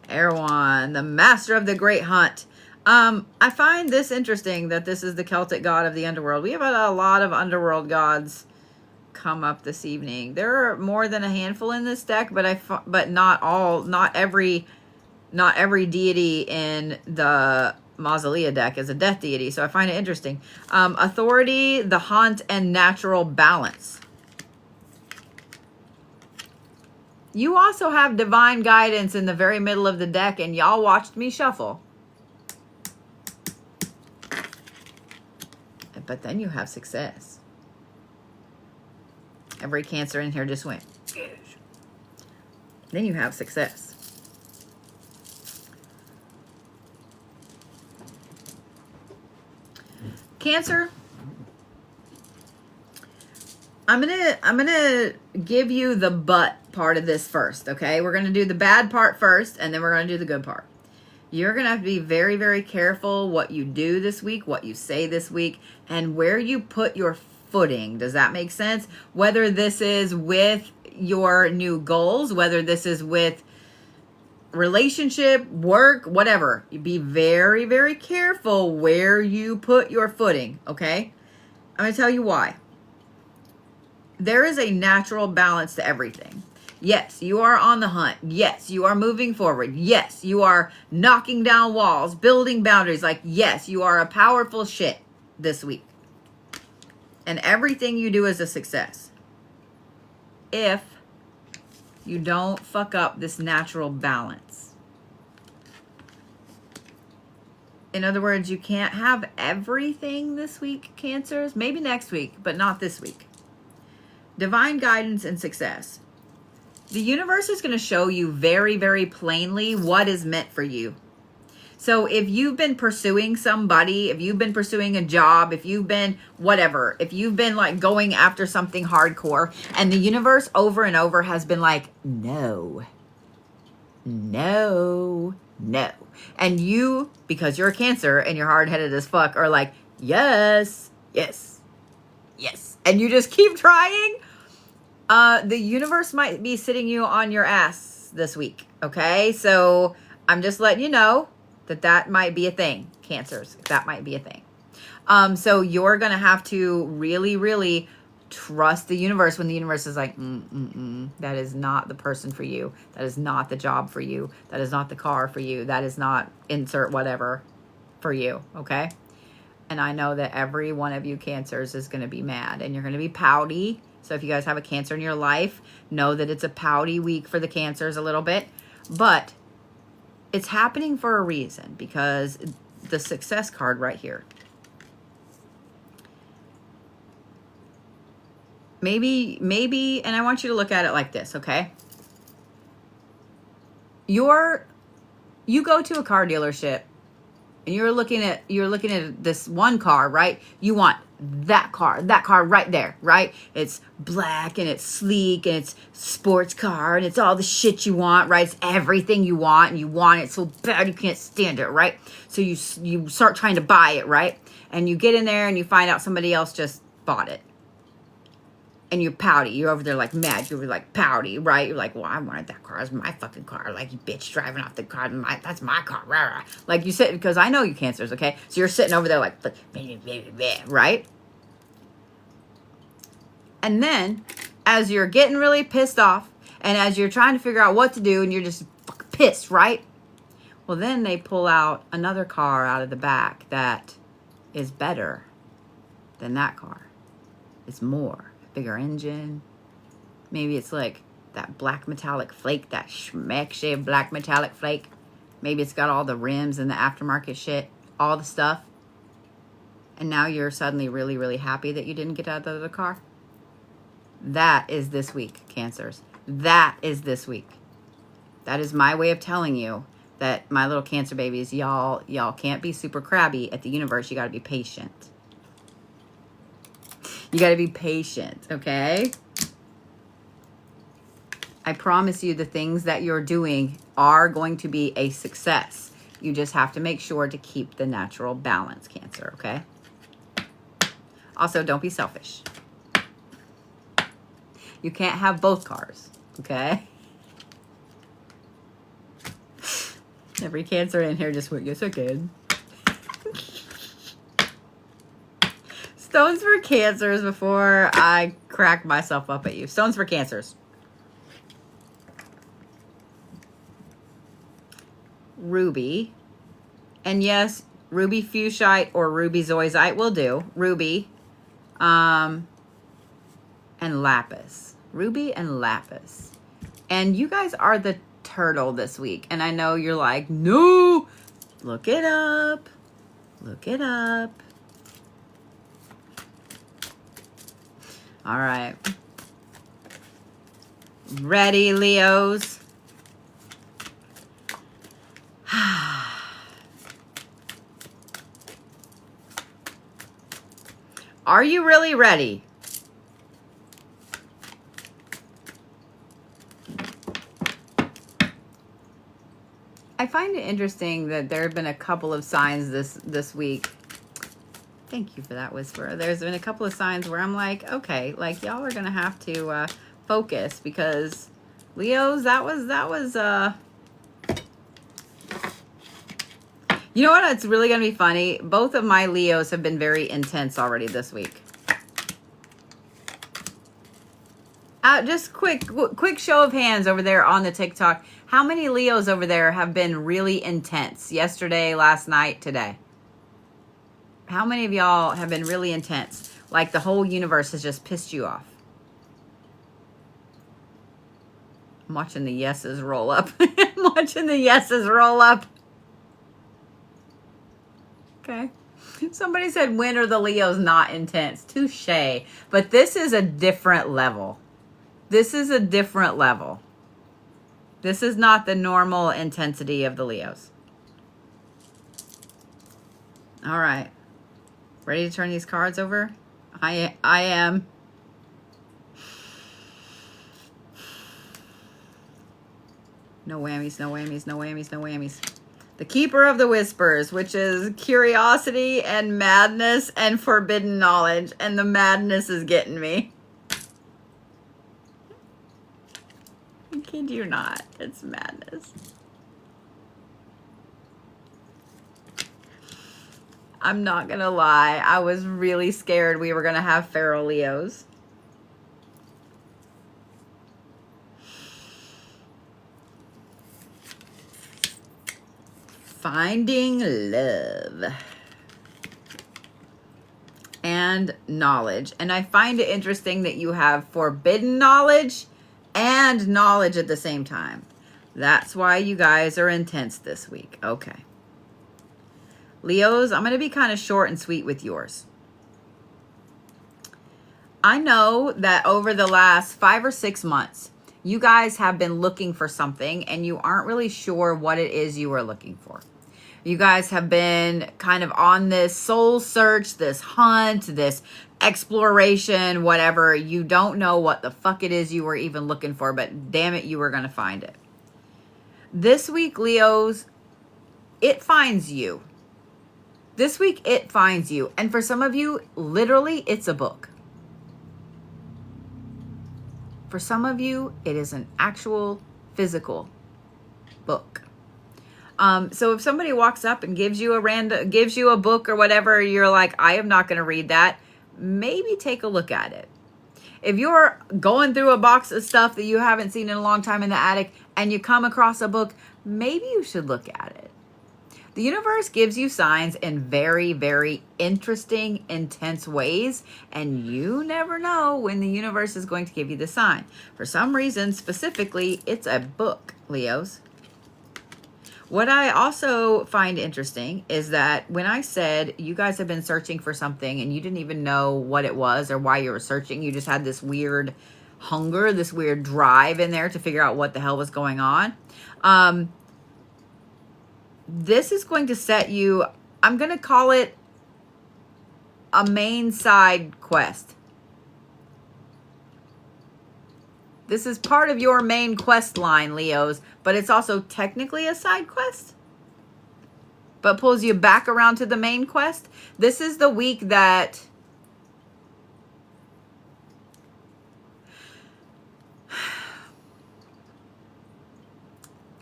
Erewhon, the master of the great hunt. I find this interesting that this is the Celtic god of the underworld. We have a lot of underworld gods come up this evening. There are more than a handful in this deck, but not all, not every not every deity in the Mausolea deck is a death deity, so I find it interesting. Authority, the Haunt, and natural balance. You also have divine guidance in the very middle of the deck, and y'all watched me shuffle. But then you have success. Every Cancer in here just went. Then you have success. Cancer, I'm gonna give you the but part of this first, okay? We're gonna do the bad part first, and then we're gonna do the good part. You're gonna have to be very, very careful what you do this week, what you say this week, and where you put your footing. Does that make sense? Whether this is with your new goals, whether this is with relationship, work, whatever. You be very, very careful where you put your footing, okay? I'm going to tell you why. There is a natural balance to everything. Yes, you are on the hunt. Yes, you are moving forward. Yes, you are knocking down walls, building boundaries. Like, yes, you are a powerful shit this week. And everything you do is a success. If you don't fuck up this natural balance. In other words, you can't have everything this week, Cancers. Maybe next week, but not this week. Divine guidance and success. The universe is going to show you very, very plainly what is meant for you. So if you've been pursuing somebody, if you've been pursuing a job, if you've been whatever, if you've been like going after something hardcore, and the universe over and over has been like, no, no, no. And you, because you're a Cancer and you're hard-headed as fuck, are like, yes, yes, yes. And you just keep trying. The universe might be sitting you on your ass this week, okay? So I'm just letting you know that might be a thing, Cancers. That might be a thing. So you're going to have to really, really trust the universe when the universe is like, that is not the person for you. That is not the job for you. That is not the car for you. That is not insert whatever for you, okay? And I know that every one of you Cancers is going to be mad and you're going to be pouty. So if you guys have a Cancer in your life, know that it's a pouty week for the Cancers a little bit. But it's happening for a reason, because the success card right here. Maybe, and I want you to look at it like this, okay? You go to a car dealership and you're looking at this one car, right? You want that car right there, right? It's black and it's sleek and it's sports car and it's all the shit you want, right? It's everything you want, and you want it so bad you can't stand it, right? So you start trying to buy it, right? And you get in there and you find out somebody else just bought it. And you're pouty. You're over there like mad. You're like pouty, right? You're like, well, I wanted that car. It's my fucking car. Like, you bitch driving off the car. That's my car. Rah, rah. Like you said, because I know you Cancers, okay? So you're sitting over there like, right? And then, as you're getting really pissed off, and as you're trying to figure out what to do, and you're just fucking pissed, right? Well, then they pull out another car out of the back that is better than that car. It's more. Bigger engine. Maybe it's like that black metallic flake, that schmeck shave black metallic flake. Maybe it's got all the rims and the aftermarket shit, all the stuff. And now you're suddenly really, really happy that you didn't get out of the car. That is this week, Cancers. That is this week. That is my way of telling you that, my little Cancer babies, y'all can't be super crabby at the universe. You got to be patient. You got to be patient, okay? I promise you the things that you're doing are going to be a success. You just have to make sure to keep the natural balance, Cancer, okay? Also, don't be selfish. You can't have both cars, okay? Every Cancer in here just went, yes, I can. Stones for Cancers before I crack myself up at you. Stones for Cancers. ruby. And yes, ruby fuchsite or ruby zoisite will do. Ruby and lapis. Ruby and lapis. And you guys are the turtle this week. And I know you're like, no, look it up. Look it up. All right. Ready, Leos? Are you really ready? I find it interesting that there have been a couple of signs this week. Thank you for that, Whisperer. There's been a couple of signs where I'm like, okay, like y'all are gonna have to focus, because Leos, that was you know what? It's really gonna be funny. Both of my Leos have been very intense already this week. Just quick show of hands over there on the TikTok. How many Leos over there have been really intense yesterday, last night, today? How many of y'all have been really intense? Like the whole universe has just pissed you off. I'm watching the yeses roll up. I'm watching the yeses roll up. Okay. Somebody said, when are the Leos not intense? Touche. But this is a different level. This is a different level. This is not the normal intensity of the Leos. All right. Ready to turn these cards over? I am. No whammies, no whammies, no whammies, no whammies. The Keeper of the Whispers, which is curiosity and madness and forbidden knowledge. And the madness is getting me. I kid you not. It's madness. I'm not going to lie. I was really scared we were going to have feral Leos. Finding love and knowledge. And I find it interesting that you have forbidden knowledge and knowledge at the same time. That's why you guys are intense this week. Okay. Leos, I'm going to be kind of short and sweet with yours. I know that over the last 5 or 6 months, you guys have been looking for something and you aren't really sure what it is you are looking for. You guys have been kind of on this soul search, this hunt, this exploration, whatever. You don't know what the fuck it is you were even looking for, but damn it, you were going to find it. This week, Leos, it finds you. This week, it finds you. And for some of you, literally, it's a book. For some of you, it is an actual physical book. So if somebody walks up and gives you a book or whatever, you're like, I am not going to read that. Maybe take a look at it. If you're going through a box of stuff that you haven't seen in a long time in the attic and you come across a book, maybe you should look at it. The universe gives you signs in very, very interesting, intense ways, and you never know when the universe is going to give you the sign. For some reason, specifically, it's a book, Leos. What I also find interesting is that when I said you guys have been searching for something and you didn't even know what it was or why you were searching, you just had this weird hunger, this weird drive in there to figure out what the hell was going on. This is going to set you, I'm going to call it a main side quest. This is part of your main quest line, Leos, but it's also technically a side quest, but pulls you back around to the main quest. This is the week that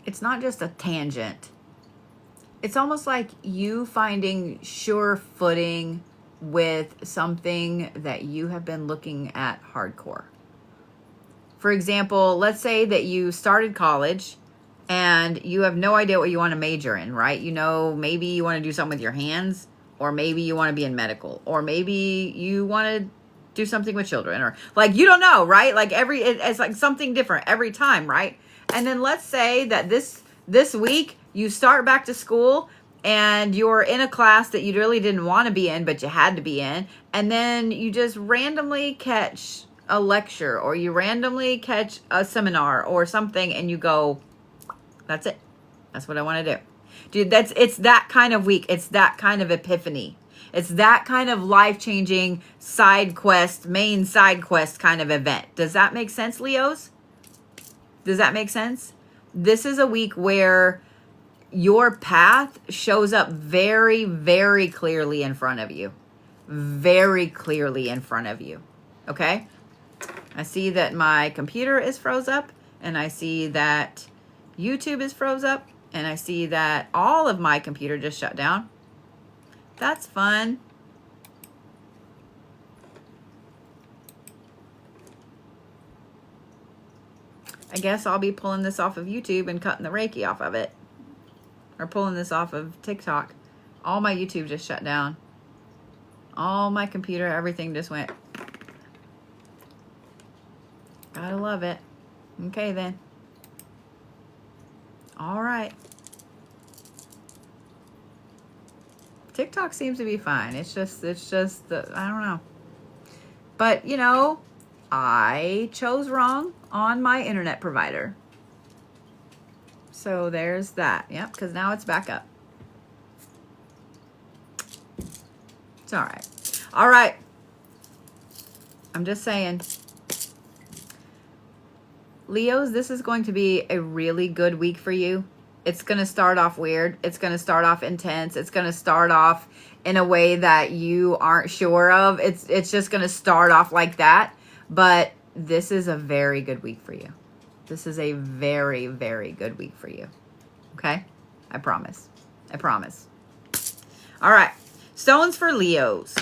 it's not just a tangent. It's almost like you finding sure footing with something that you have been looking at hardcore. For example, let's say that you started college and you have no idea what you want to major in, right? You know, maybe you want to do something with your hands, or maybe you want to be in medical, or maybe you want to do something with children, or like, you don't know, right? Like it's like something different every time, right? And then let's say that this week you start back to school and you're in a class that you really didn't want to be in, but you had to be in. And then you just randomly catch a lecture, or you randomly catch a seminar or something, and you go, that's it. That's what I want to do. Dude, it's that kind of week. It's that kind of epiphany. It's that kind of life-changing side quest, main side quest kind of event. Does that make sense, Leos? Does that make sense? This is a week where your path shows up very, very clearly in front of you. Very clearly in front of you. Okay? I see that my computer is froze up, and I see that YouTube is froze up, and I see that all of my computer just shut down. That's fun. I guess I'll be pulling this off of YouTube and cutting the Reiki off of it. Or pulling this off of TikTok. All my YouTube just shut down. All my computer, everything just went. Gotta love it. Okay then. All right. TikTok seems to be fine. It's just I don't know. But, you know, I chose wrong on my internet provider. So there's that. Yep, because now it's back up. It's all right. All right. I'm just saying. Leos, this is going to be a really good week for you. It's going to start off weird. It's going to start off intense. It's going to start off in a way that you aren't sure of. It's just going to start off like that. But this is a very good week for you. This is a very, very good week for you. Okay? I promise. I promise. All right. Stones for Leos.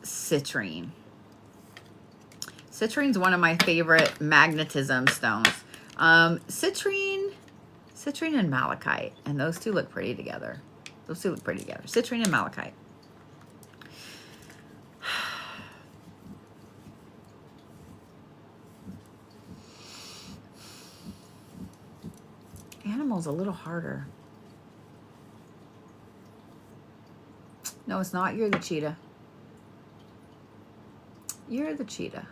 Citrine. Citrine's one of my favorite magnetism stones. Citrine and Malachite. And those two look pretty together. Those two look pretty together. Citrine and Malachite. Animal's a little harder. No, it's not. You're the cheetah. You're the cheetah.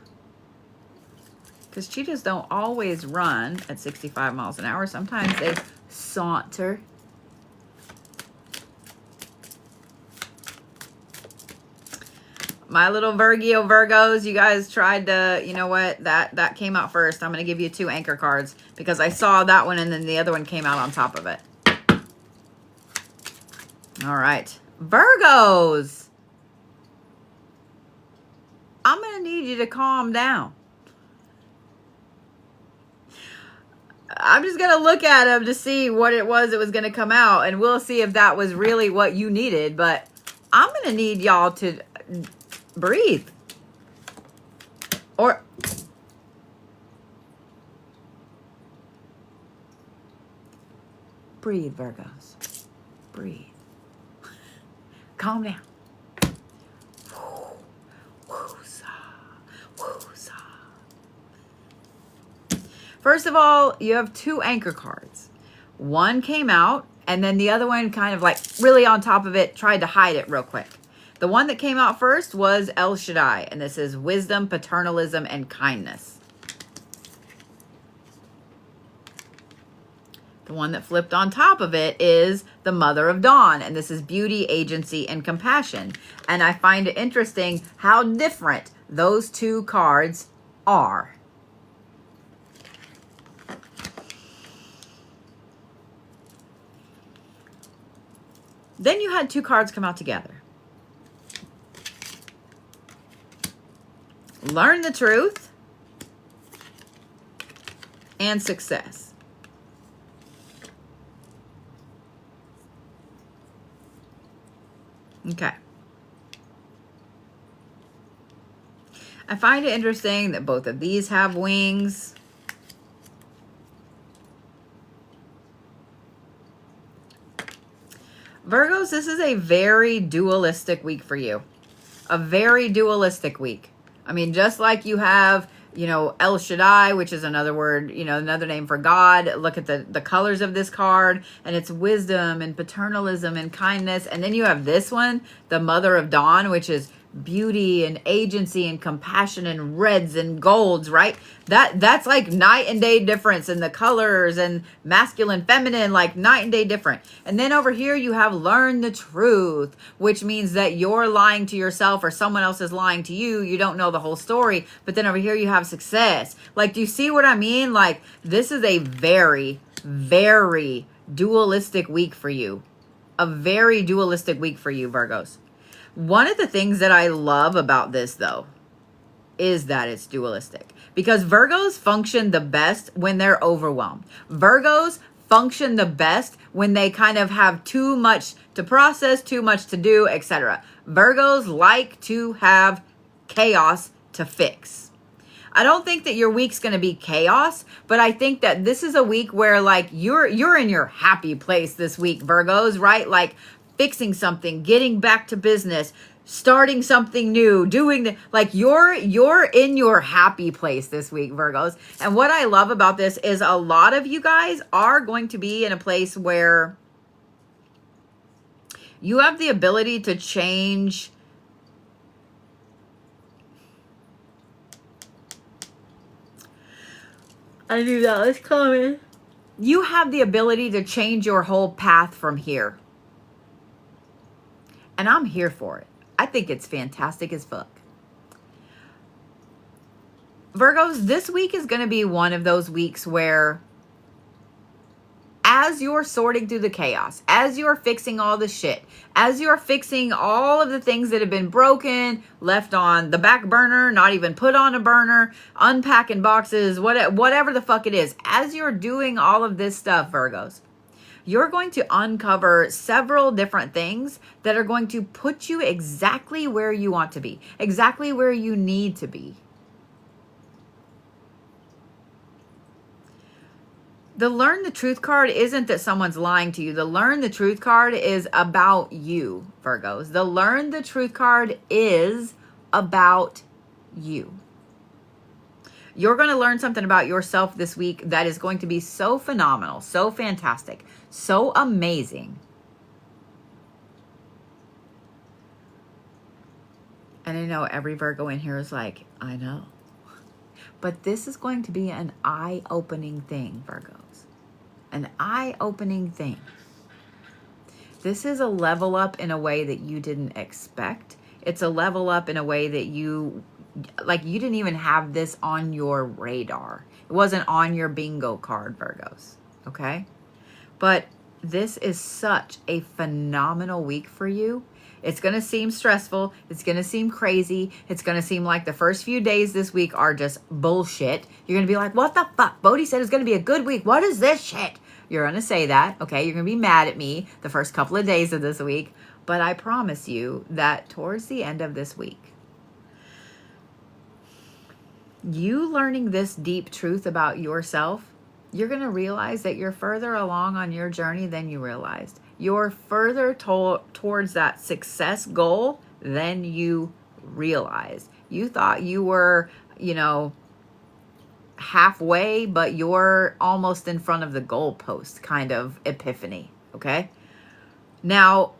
Because cheetahs don't always run at 65 miles an hour. Sometimes they saunter. My little Virgos, you guys tried to, you know what, that came out first. I'm going to give you 2 anchor cards because I saw that one and then the other one came out on top of it. All right. Virgos. I'm going to need you to calm down. I'm just going to look at them to see what it was that was going to come out, and we'll see if that was really what you needed. But I'm going to need y'all to breathe. Or breathe, Virgos. Breathe. Calm down. First of all, you have 2 anchor cards. One came out, and then the other one kind of like really on top of it tried to hide it real quick. The one that came out first was El Shaddai, and this is wisdom, paternalism, and kindness. The one that flipped on top of it is the Mother of Dawn, and this is beauty, agency, and compassion. And I find it interesting how different those 2 cards are. Then you had 2 cards come out together. Learn the truth and success. Okay. I find it interesting that both of these have wings. Virgos, this is a very dualistic week for you. A very dualistic week. I mean, just like you have, you know, El Shaddai, which is another word, you know, another name for God. Look at the colors of this card, and it's wisdom and paternalism and kindness. And then you have this one, the Mother of Dawn, which is beauty and agency and compassion and reds and golds, right? That's like night and day difference in the colors, and masculine, feminine, like night and day different. And then over here you have learn the truth, which means that you're lying to yourself or someone else is lying to you. You don't know the whole story. But then over here you have success. Like, do you see what I mean? Like, this is a very, very dualistic week for you. A very dualistic week for you, Virgos. One of the things that I love about this, though, is that it's dualistic. Because Virgos function the best when they're overwhelmed. Virgos function the best when they kind of have too much to process, too much to do, etc. Virgos like to have chaos to fix. I don't think that your week's going to be chaos, but I think that this is a week where, like, you're in your happy place this week, Virgos, right? Like, fixing something, getting back to business, starting something new, like you're in your happy place this week, Virgos. And what I love about this is a lot of you guys are going to be in a place where you have the ability to change I knew that was coming. You have the ability to change your whole path from here. And I'm here for it. I think it's fantastic as fuck. Virgos, this week is going to be one of those weeks where, as you're sorting through the chaos, as you're fixing all the shit, as you're fixing all of the things that have been broken, left on the back burner, not even put on a burner, unpacking boxes, whatever the fuck it is, as you're doing all of this stuff, Virgos, you're going to uncover several different things that are going to put you exactly where you want to be, exactly where you need to be. The Learn the Truth card isn't that someone's lying to you. The Learn the Truth card is about you, Virgos. The Learn the Truth card is about you. You're going to learn something about yourself this week that is going to be so phenomenal, so fantastic, so amazing. And I know every Virgo in here is like, I know. But this is going to be an eye-opening thing, Virgos. An eye-opening thing. This is a level up in a way that you didn't expect. It's a level up in a way that you didn't even have this on your radar. It wasn't on your bingo card, Virgos. Okay? But this is such a phenomenal week for you. It's going to seem stressful. It's going to seem crazy. It's going to seem like the first few days this week are just bullshit. You're going to be like, what the fuck? Bodhi said it's going to be a good week. What is this shit? You're going to say that, okay? You're going to be mad at me the first couple of days of this week. But I promise you that towards the end of this week, you learning this deep truth about yourself, you're going to realize that you're further along on your journey than you realized. You're further towards that success goal than you realized. You thought you were, halfway, but you're almost in front of the goalpost kind of epiphany, okay? Now,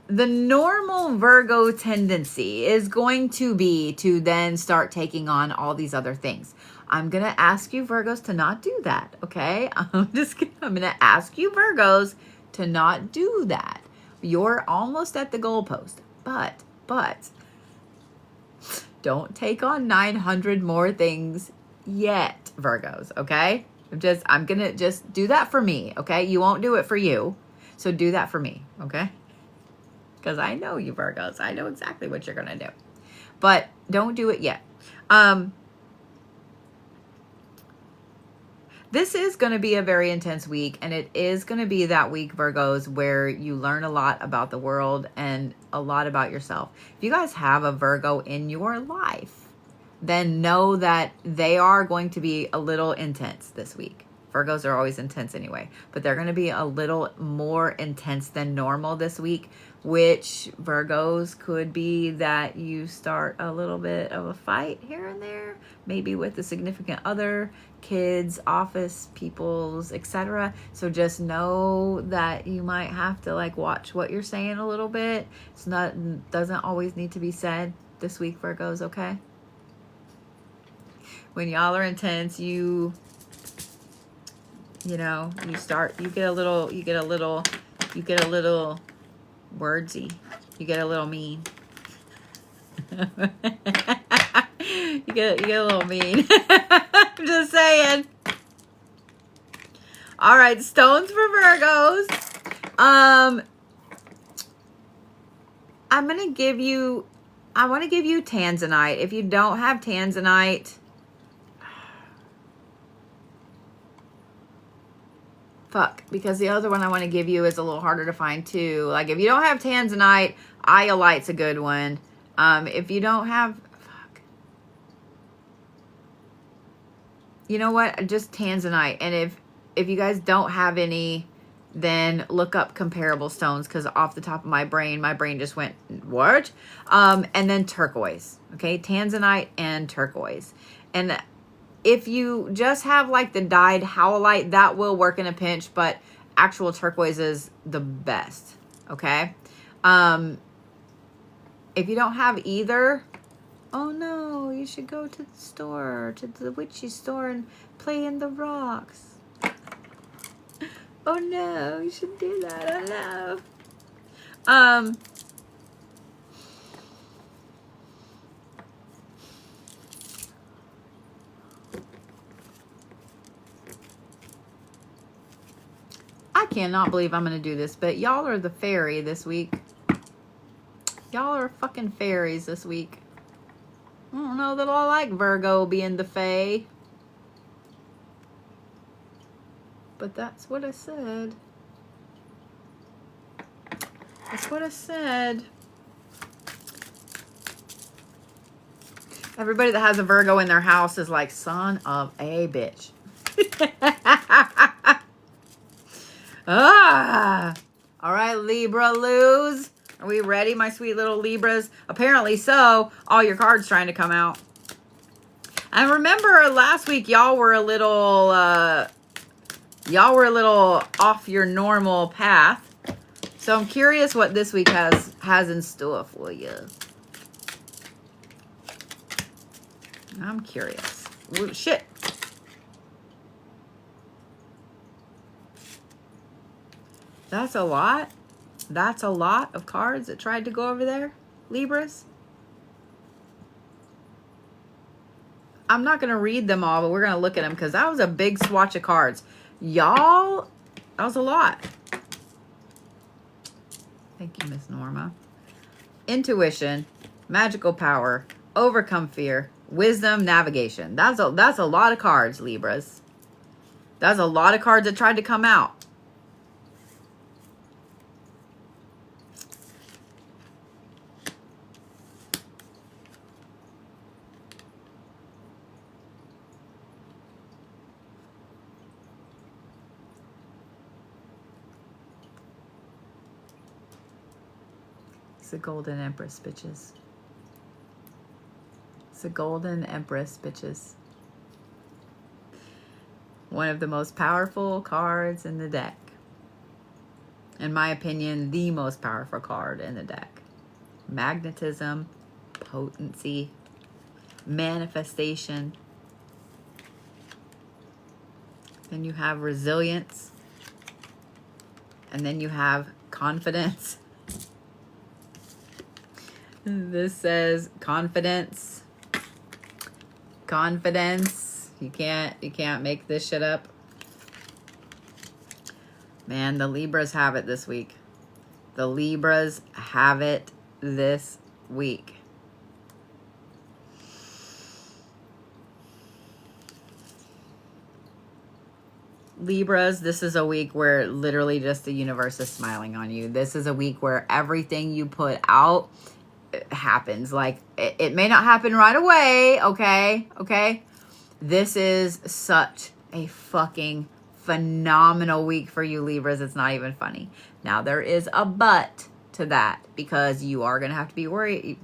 the normal Virgo tendency is going to be to then start taking on all these other things. I'm going to ask you Virgos to not do that, okay? I'm going to ask you Virgos to not do that. You're almost at the goalpost, but don't take on 900 more things yet, Virgos, okay? I'm going to just do that for me, okay? You won't do it for you, so do that for me, okay? Because I know you, Virgos. I know exactly what you're going to do. But don't do it yet. This is going to be a very intense week, and it is going to be that week, Virgos, where you learn a lot about the world and a lot about yourself. If you guys have a Virgo in your life, then know that they are going to be a little intense this week. Virgos are always intense anyway, but they're going to be a little more intense than normal this week, which Virgos could be that you start a little bit of a fight here and there, maybe with a significant other, kids, office peoples, etc. So just know that you might have to like watch what you're saying a little bit. It's not, doesn't always need to be said this week, Virgos, okay? When y'all are intense, you know, you get a little wordsy. You get a little mean. you get a little mean. I'm just saying. All right, stones for Virgos. I want to give you Tanzanite. If you don't have Tanzanite, fuck, because the other one I want to give you is a little harder to find too. Like if you don't have Tanzanite, Iolite's a good one. If you don't have, fuck, you know what? Just Tanzanite. And if you guys don't have any, then look up comparable stones, because off the top of my brain just went, what? And then turquoise. Okay, Tanzanite and turquoise. And if you just have like the dyed howlite, that will work in a pinch, but actual turquoise is the best. Okay. If you don't have either, oh no, you should go to the store, to the witchy store, and play in the rocks. Oh no, you should do that. Oh no. I cannot believe I'm going to do this, but y'all are the fairy this week. Y'all are fucking fairies this week. I don't know that I like Virgo being the fae. But that's what I said. That's what I said. Everybody that has a Virgo in their house is like, son of a bitch. Ah! All right, Libra lose. Are we ready, my sweet little Libras? Apparently so. All your cards trying to come out. And remember last week, y'all were a little off your normal path. So I'm curious what this week has in store for you. I'm curious. Ooh, shit. That's a lot. That's a lot of cards that tried to go over there, Libras. I'm not going to read them all, but we're going to look at them because that was a big swatch of cards. Y'all, that was a lot. Thank you, Miss Norma. Intuition, magical power, overcome fear, wisdom, navigation. That's a lot of cards, Libras. That's a lot of cards that tried to come out. The Golden Empress, bitches. It's the Golden Empress, bitches. One of the most powerful cards in the deck. In my opinion, the most powerful card in the deck. Magnetism, potency, manifestation. Then you have resilience. And then you have confidence. This says confidence. Confidence. You can't make this shit up. Man, the Libras have it this week. The Libras have it this week. Libras, this is a week where literally just the universe is smiling on you. This is a week where everything you put out happens. Like it may not happen right away. Okay. This is such a fucking phenomenal week for you Libras. It's not even funny. Now there is a but to that, because you are going to have to be worried.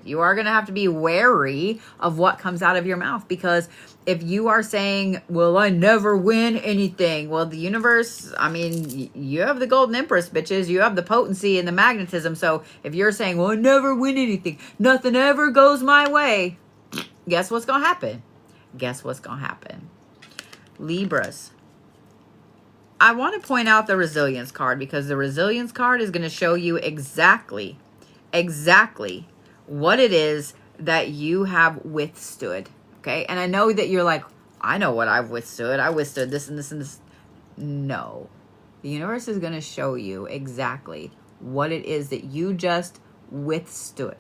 You are going to have to be wary of what comes out of your mouth, because if you are saying, well, I never win anything. Well, the universe, I mean, you have the golden empress, bitches. You have the potency and the magnetism. So if you're saying, well, I never win anything, nothing ever goes my way, guess what's going to happen? Guess what's going to happen? Libras. I want to point out the resilience card, because the resilience card is going to show you exactly what it is that you have withstood. Okay. And I know that you're like, I know what I've withstood. I withstood this and this and this. No, the universe is going to show you exactly what it is that you just withstood.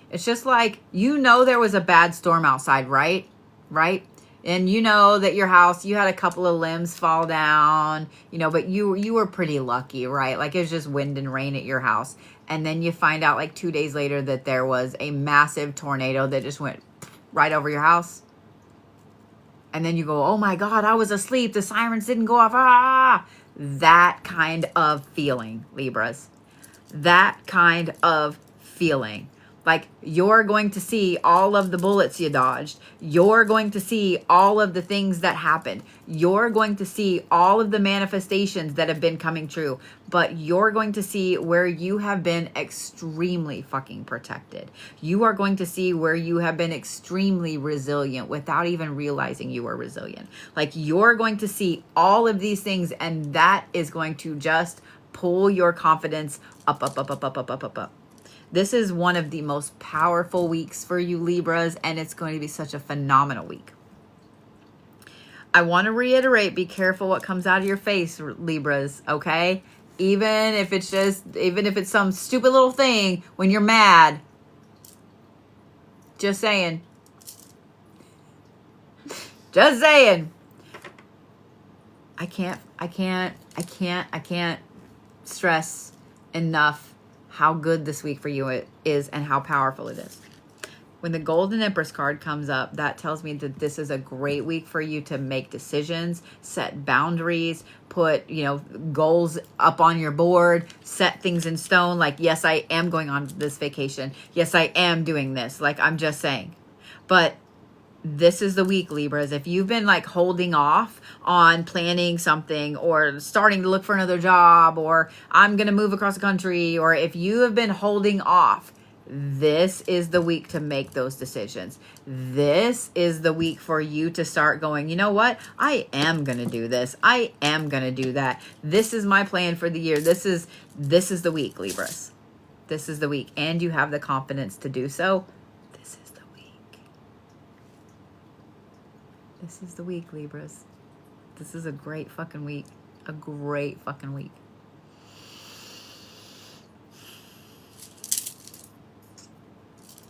It's just like, you know, there was a bad storm outside, right? Right? And you know that your house, you had a couple of limbs fall down, you know, but you were pretty lucky, right? Like, it was just wind and rain at your house. And then you find out like 2 days later that there was a massive tornado that just went right over your house. And then you go, oh my God, I was asleep. The sirens didn't go off. Ah, that kind of feeling, Libras. That kind of feeling. Like, you're going to see all of the bullets you dodged. You're going to see all of the things that happened. You're going to see all of the manifestations that have been coming true. But you're going to see where you have been extremely fucking protected. You are going to see where you have been extremely resilient without even realizing you were resilient. Like, you're going to see all of these things, and that is going to just pull your confidence up, up, up, up, up, up, up, up, up. This is one of the most powerful weeks for you Libras, and it's going to be such a phenomenal week. I want to reiterate, be careful what comes out of your face, Libras, okay? Even if it's some stupid little thing when you're mad. Just saying. Just saying. I can't stress enough how good this week for you it is and how powerful it is. When the Golden Empress card comes up, that tells me that this is a great week for you to make decisions, set boundaries, put, you know, goals up on your board, set things in stone. Like, yes, I am going on this vacation. Yes, I am doing this. Like, I'm just saying. But this is the week, Libras. If you've been like holding off on planning something, or starting to look for another job, or I'm going to move across the country, or if you have been holding off, this is the week to make those decisions. This is the week for you to start going, you know what? I am going to do this. I am going to do that. This is my plan for the year. This is the week, Libras. This is the week. And you have the confidence to do so. This is the week. This is the week, Libras. This is a great fucking week. A great fucking week.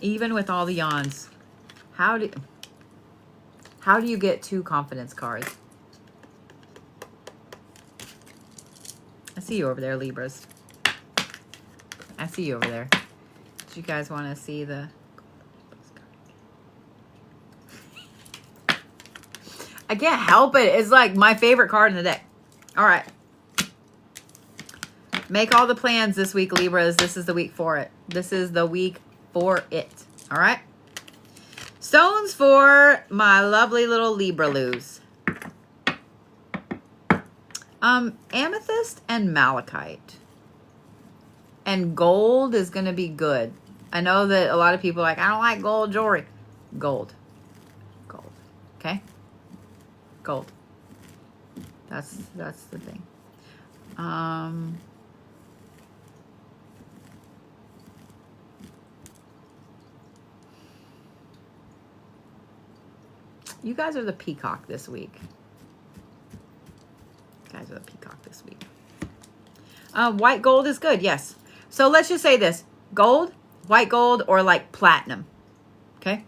Even with all the yawns, how do you get 2 confidence cards? I see you over there, Libras. I see you over there. Do you guys want to see the... I can't help it. It's like my favorite card in the deck. All right. Make all the plans this week, Libras. This is the week for it. This is the week for it. All right. Stones for my lovely little Libra-loos. Amethyst and malachite. And gold is going to be good. I know that a lot of people are like, I don't like gold jewelry. Gold. Gold. Okay? Gold. That's the thing. You guys are the peacock this week. You guys are the peacock this week. White gold is good, yes. So let's just say this. Gold, white gold, or like platinum. Okay?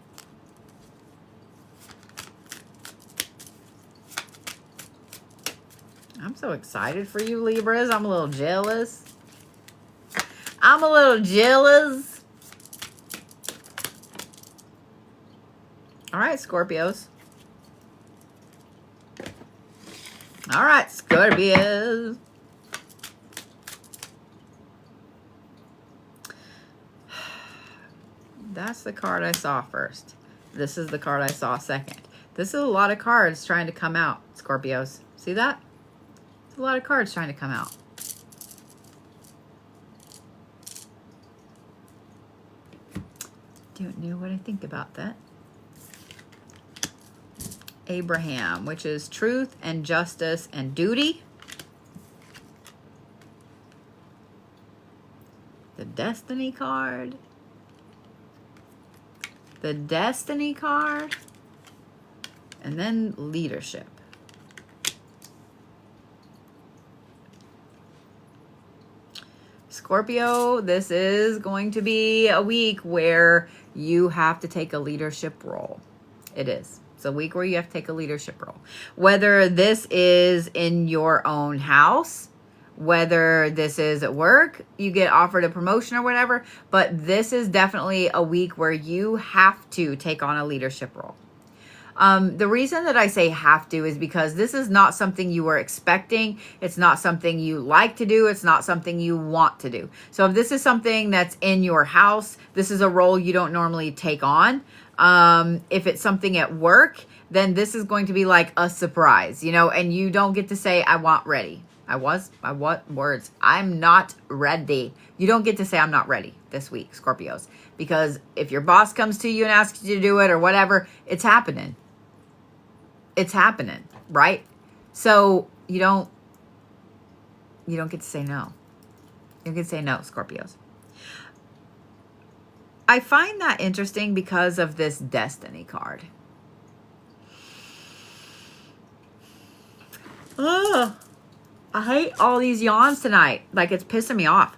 I'm so excited for you, Libras. I'm a little jealous. I'm a little jealous. All right, Scorpios. All right, Scorpios. That's the card I saw first. This is the card I saw second. This is a lot of cards trying to come out, Scorpios. See that? It's a lot of cards trying to come out. Don't know what I think about that. Abraham, which is truth and justice and duty. The Destiny card. The Destiny card. And then leadership. Scorpio, this is going to be a week where you have to take a leadership role. It is. It's a week where you have to take a leadership role. Whether this is in your own house, whether this is at work, you get offered a promotion or whatever, but this is definitely a week where you have to take on a leadership role. The reason that I say have to is because this is not something you were expecting. It's not something you like to do. It's not something you want to do. So if this is something that's in your house, this is a role you don't normally take on. If it's something at work, then this is going to be like a surprise, you know, and you don't get to say, I want ready. I'm not ready. You don't get to say I'm not ready this week, Scorpios, because if your boss comes to you and asks you to do it or whatever, it's happening. It's happening, right? So you don't get to say no. You get to say no, Scorpios. I find that interesting because of this Destiny card. Oh, I hate all these yawns tonight. Like, it's pissing me off.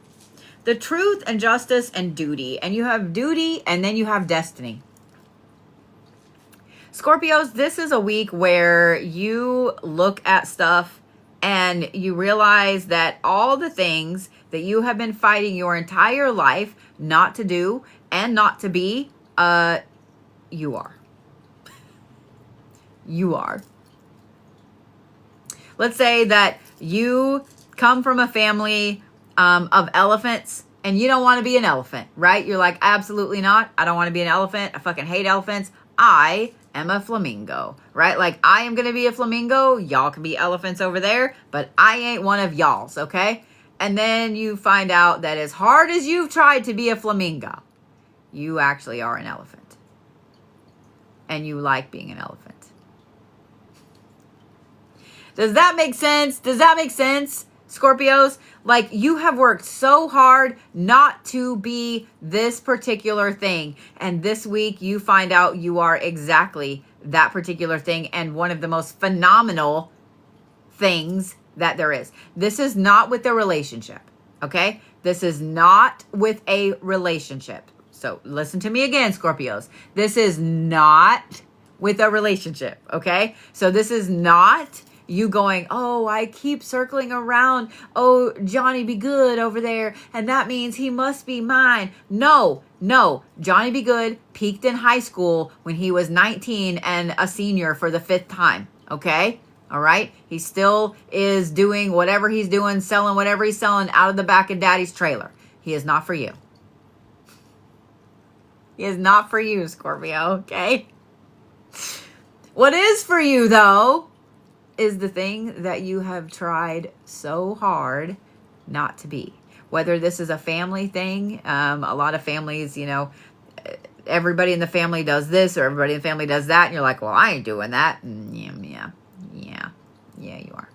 The truth and justice and duty. And you have duty and then you have destiny. Scorpios, this is a week where you look at stuff and you realize that all the things that you have been fighting your entire life not to do and not to be, you are. You are. Let's say that you come from a family of elephants and you don't want to be an elephant, right? You're like, absolutely not. I don't want to be an elephant. I fucking hate elephants. I am a flamingo, right? Like, I am going to be a flamingo. Y'all can be elephants over there, but I ain't one of y'all's, okay? And then you find out that as hard as you've tried to be a flamingo, you actually are an elephant. And you like being an elephant. Does that make sense? Does that make sense, Scorpios? Like, you have worked so hard not to be this particular thing. And this week you find out you are exactly that particular thing and one of the most phenomenal things that there is. This is not with a relationship, okay? This is not with a relationship. So listen to me again, Scorpios. This is not with a relationship, okay? So this is not you going, oh, I keep circling around, oh, Johnny Be Good over there, and that means he must be mine. No, Johnny Be Good peaked in high school when he was 19 and a senior for the 5th time, okay? All right? He still is doing whatever he's doing, selling whatever he's selling out of the back of Daddy's trailer. He is not for you. He is not for you, Scorpio, okay? What is for you, though, is the thing that you have tried so hard not to be. Whether this is a family thing, a lot of families, you know, everybody in the family does this or everybody in the family does that. And you're like, well, I ain't doing that. Yeah, you are.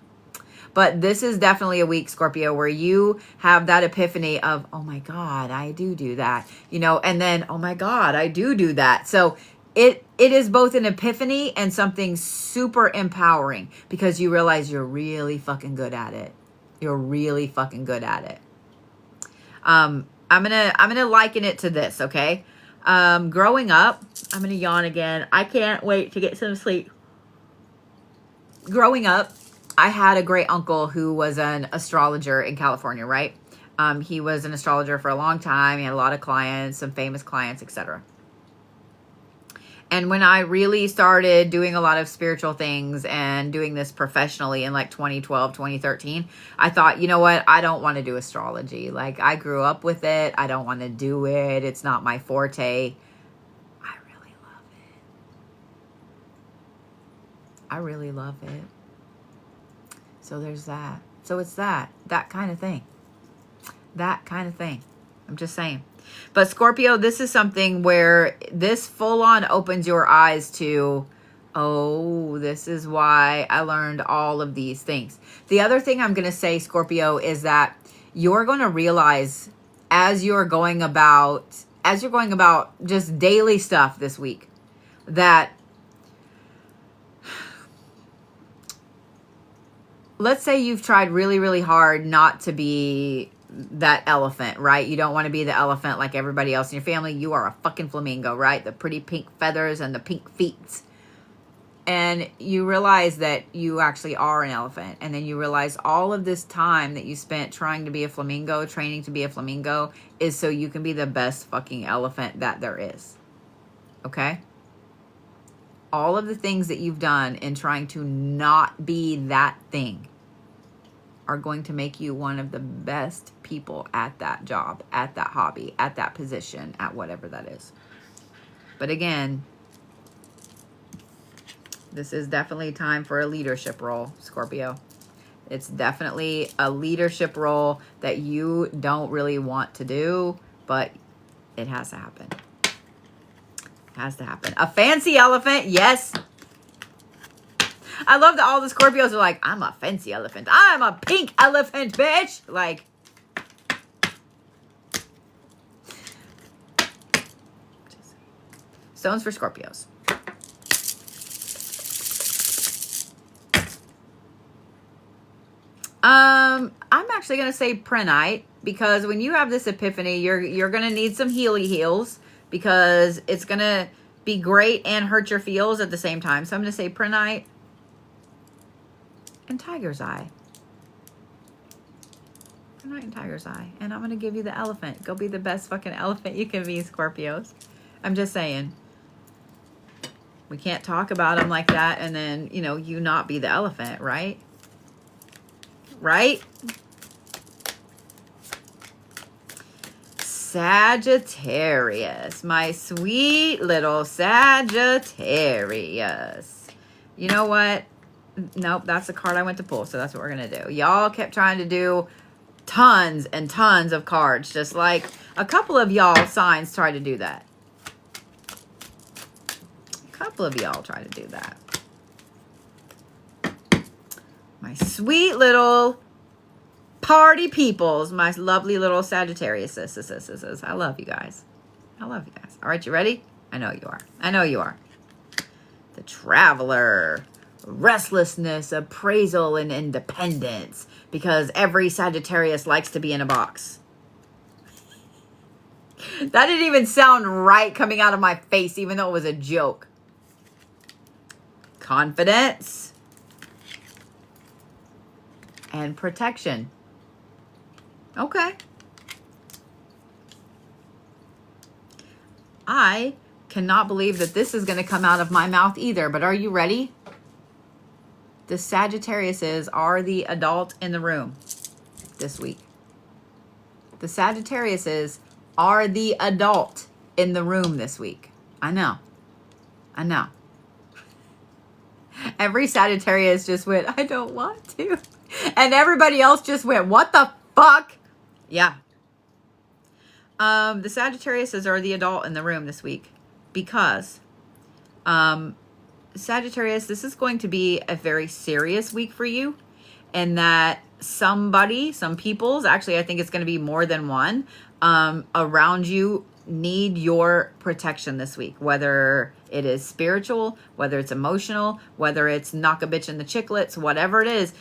But this is definitely a week, Scorpio, where you have that epiphany of, oh my God, I do that, you know, and then, oh my God, I do that. So it is both an epiphany and something super empowering because you realize you're really fucking good at it. You're really fucking good at it. I'm gonna liken it to this, okay? Growing up, I'm gonna yawn again. I can't wait to get some sleep. Growing up, I had a great uncle who was an astrologer in California, right? He was an astrologer for a long time. He had a lot of clients, some famous clients, etc. And when I really started doing a lot of spiritual things and doing this professionally in like 2012, 2013, I thought, you know what? I don't want to do astrology. Like, I grew up with it. I don't want to do it. It's not my forte. I really love it. I really love it. So there's that. So it's that kind of thing. That kind of thing. I'm just saying. But Scorpio, this is something where this full on opens your eyes to, oh, this is why I learned all of these things. The other thing I'm going to say, Scorpio, is that you're going to realize as you're going about just daily stuff this week, that let's say you've tried really, really hard not to be that elephant, right? You don't want to be the elephant like everybody else in your family. You are a fucking flamingo, right? The pretty pink feathers and the pink feet. And you realize that you actually are an elephant. And then you realize all of this time that you spent trying to be a flamingo, training to be a flamingo, is so you can be the best fucking elephant that there is. Okay? All of the things that you've done in trying to not be that thing are going to make you one of the best people at that job, at that hobby, at that position, at whatever that is. But again, this is definitely time for a leadership role, Scorpio. It's definitely a leadership role that you don't really want to do, but it has to happen. It has to happen. A fancy elephant, yes. I love that all the Scorpios are like, I'm a fancy elephant. I'm a pink elephant, bitch. Like, stones for Scorpios. I'm actually going to say Prenite, because when you have this epiphany, you're going to need some healy heals, because it's going to be great and hurt your feels at the same time. So I'm going to say Prenite and Tiger's Eye. Prenite and Tiger's Eye. And I'm going to give you the elephant. Go be the best fucking elephant you can be, Scorpios. I'm just saying. We can't talk about them like that and then, you know, you not be the elephant, right? Right? Sagittarius. My sweet little Sagittarius. You know what? Nope, that's the card I went to pull, so that's what we're going to do. Y'all kept trying to do tons and tons of cards, just like a couple of y'all signs tried to do that. A couple of y'all tried to do that. My sweet little party peoples, my lovely little Sagittarius. I love you guys. I love you guys. All right, you ready? I know you are. I know you are. The Traveler. Restlessness, appraisal, and independence, because every Sagittarius likes to be in a box. That didn't even sound right coming out of my face, even though it was a joke. Confidence and protection. Okay. I cannot believe that this is going to come out of my mouth either, but are you ready? The Sagittariuses are the adult in the room this week. The Sagittariuses are the adult in the room this week. I know. I know. Every Sagittarius just went, I don't want to. And everybody else just went, what the fuck? Yeah. The Sagittariuses are the adult in the room this week because Sagittarius, this is going to be a very serious week for you, and that some people's, actually I think it's going to be more than one, around you need your protection this week, whether it is spiritual, whether it's emotional, whether it's knock a bitch in the chicklets, whatever it is.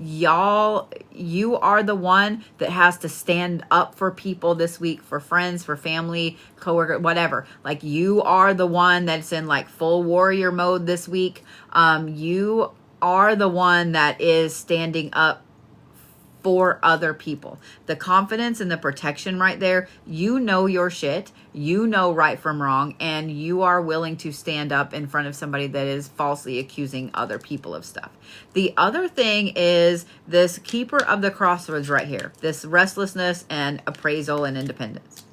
Y'all, you are the one that has to stand up for people this week, for friends, for family, coworker, whatever. Like, you are the one that's in like full warrior mode this week. You are the one that is standing up for other people. The confidence and the protection right there, you know your shit, you know right from wrong, and you are willing to stand up in front of somebody that is falsely accusing other people of stuff. The other thing is this keeper of the crossroads right here, this restlessness and appraisal and independence.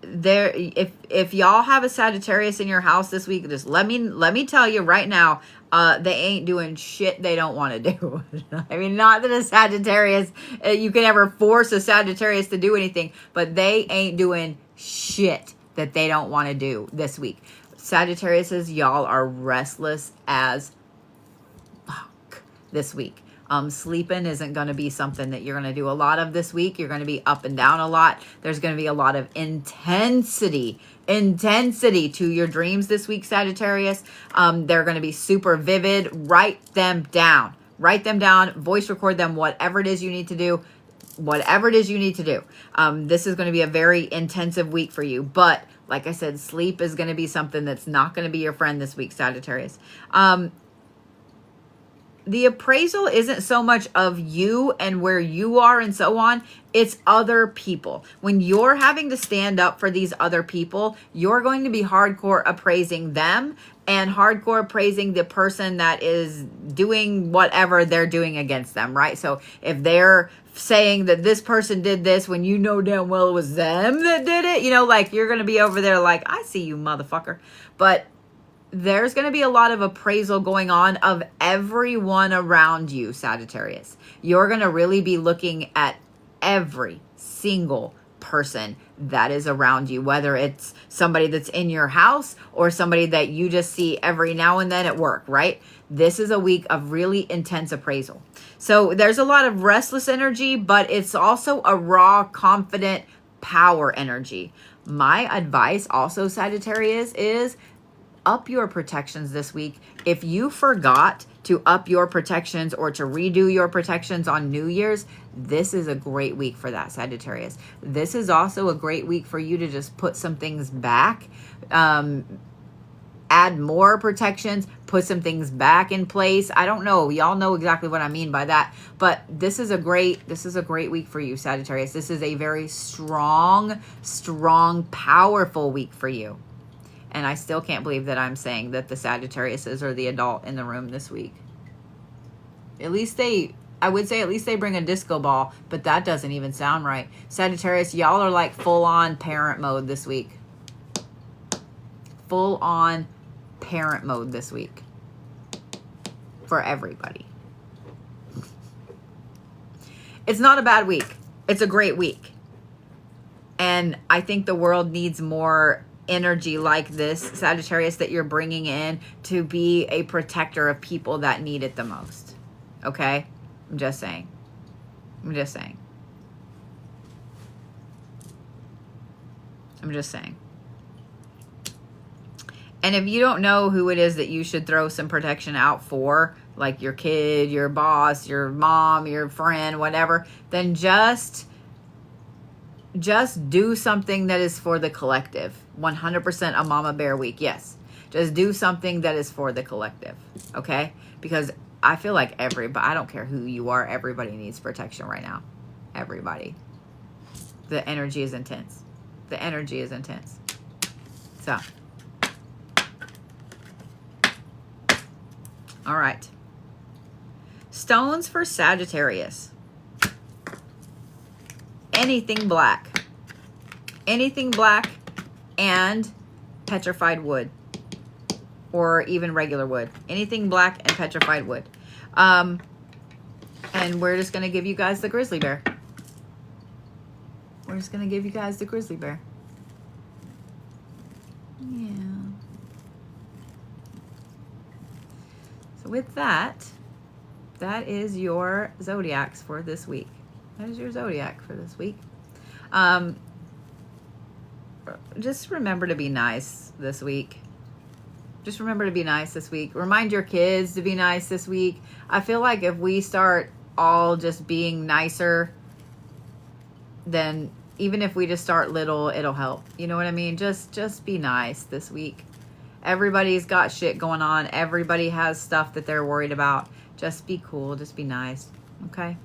There, if y'all have a Sagittarius in your house this week, just let me tell you right now, they ain't doing shit they don't want to do. I mean, not that a Sagittarius, you can ever force a Sagittarius to do anything, but they ain't doing shit that they don't want to do this week. Sagittariuses, y'all are restless as fuck this week. Sleeping isn't going to be something that you're going to do a lot of this week. You're going to be up and down a lot. There's going to be a lot of intensity to your dreams this week, Sagittarius. They're going to be super vivid. Write them down, voice record them, whatever it is you need to do. This is going to be a very intensive week for you. But like I said, sleep is going to be something that's not going to be your friend this week, Sagittarius. The appraisal isn't so much of you and where you are and so on. It's other people. When you're having to stand up for these other people, you're going to be hardcore appraising them and hardcore appraising the person that is doing whatever they're doing against them, right? So if they're saying that this person did this when you know damn well it was them that did it, you know, like you're going to be over there like, I see you, motherfucker. But there's going to be a lot of appraisal going on of everyone around you, Sagittarius. You're going to really be looking at every single person that is around you, whether it's somebody that's in your house or somebody that you just see every now and then at work, right? This is a week of really intense appraisal. So there's a lot of restless energy, but it's also a raw, confident power energy. My advice also, Sagittarius, is up your protections this week. If you forgot to up your protections or to redo your protections on New Year's, this is a great week for that, Sagittarius. This is also a great week for you to just put some things back, add more protections, put some things back in place. I don't know. Y'all know exactly what I mean by that. But this is a great week for you, Sagittarius. This is a very strong, powerful week for you. And I still can't believe that I'm saying that the Sagittariuses are the adult in the room this week. I would say at least they bring a disco ball, but that doesn't even sound right. Sagittarius, y'all are like full on parent mode this week. Full on parent mode this week. For everybody. It's not a bad week. It's a great week. And I think the world needs more energy like this, Sagittarius, that you're bringing in to be a protector of people that need it the most. Okay? I'm just saying. I'm just saying. And if you don't know who it is that you should throw some protection out for, like your kid, your boss, your mom, your friend, whatever, then just do something that is for the collective. 100% a mama bear week. Yes. Just do something that is for the collective. Okay? Because I feel like I don't care who you are, everybody needs protection right now. Everybody. The energy is intense. So. All right. Stones for Sagittarius. Anything black and petrified wood, or even regular wood. Anything black and petrified wood. And we're just going to give you guys the grizzly bear. Yeah. So with that is your zodiacs for this week. That is your zodiac for this week. Just remember to be nice this week. Remind your kids to be nice this week. I feel like if we start all just being nicer, then even if we just start little, it'll help. You know what I mean? Just be nice this week. Everybody's got shit going on. Everybody has stuff that they're worried about. Just be cool. Just be nice. Okay?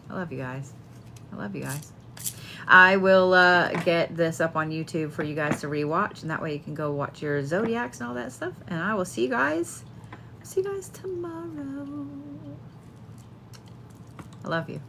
I love you guys. I love you guys. I will get this up on YouTube for you guys to rewatch, and that way you can go watch your Zodiacs and all that stuff. And I will see you guys. See you guys tomorrow. I love you.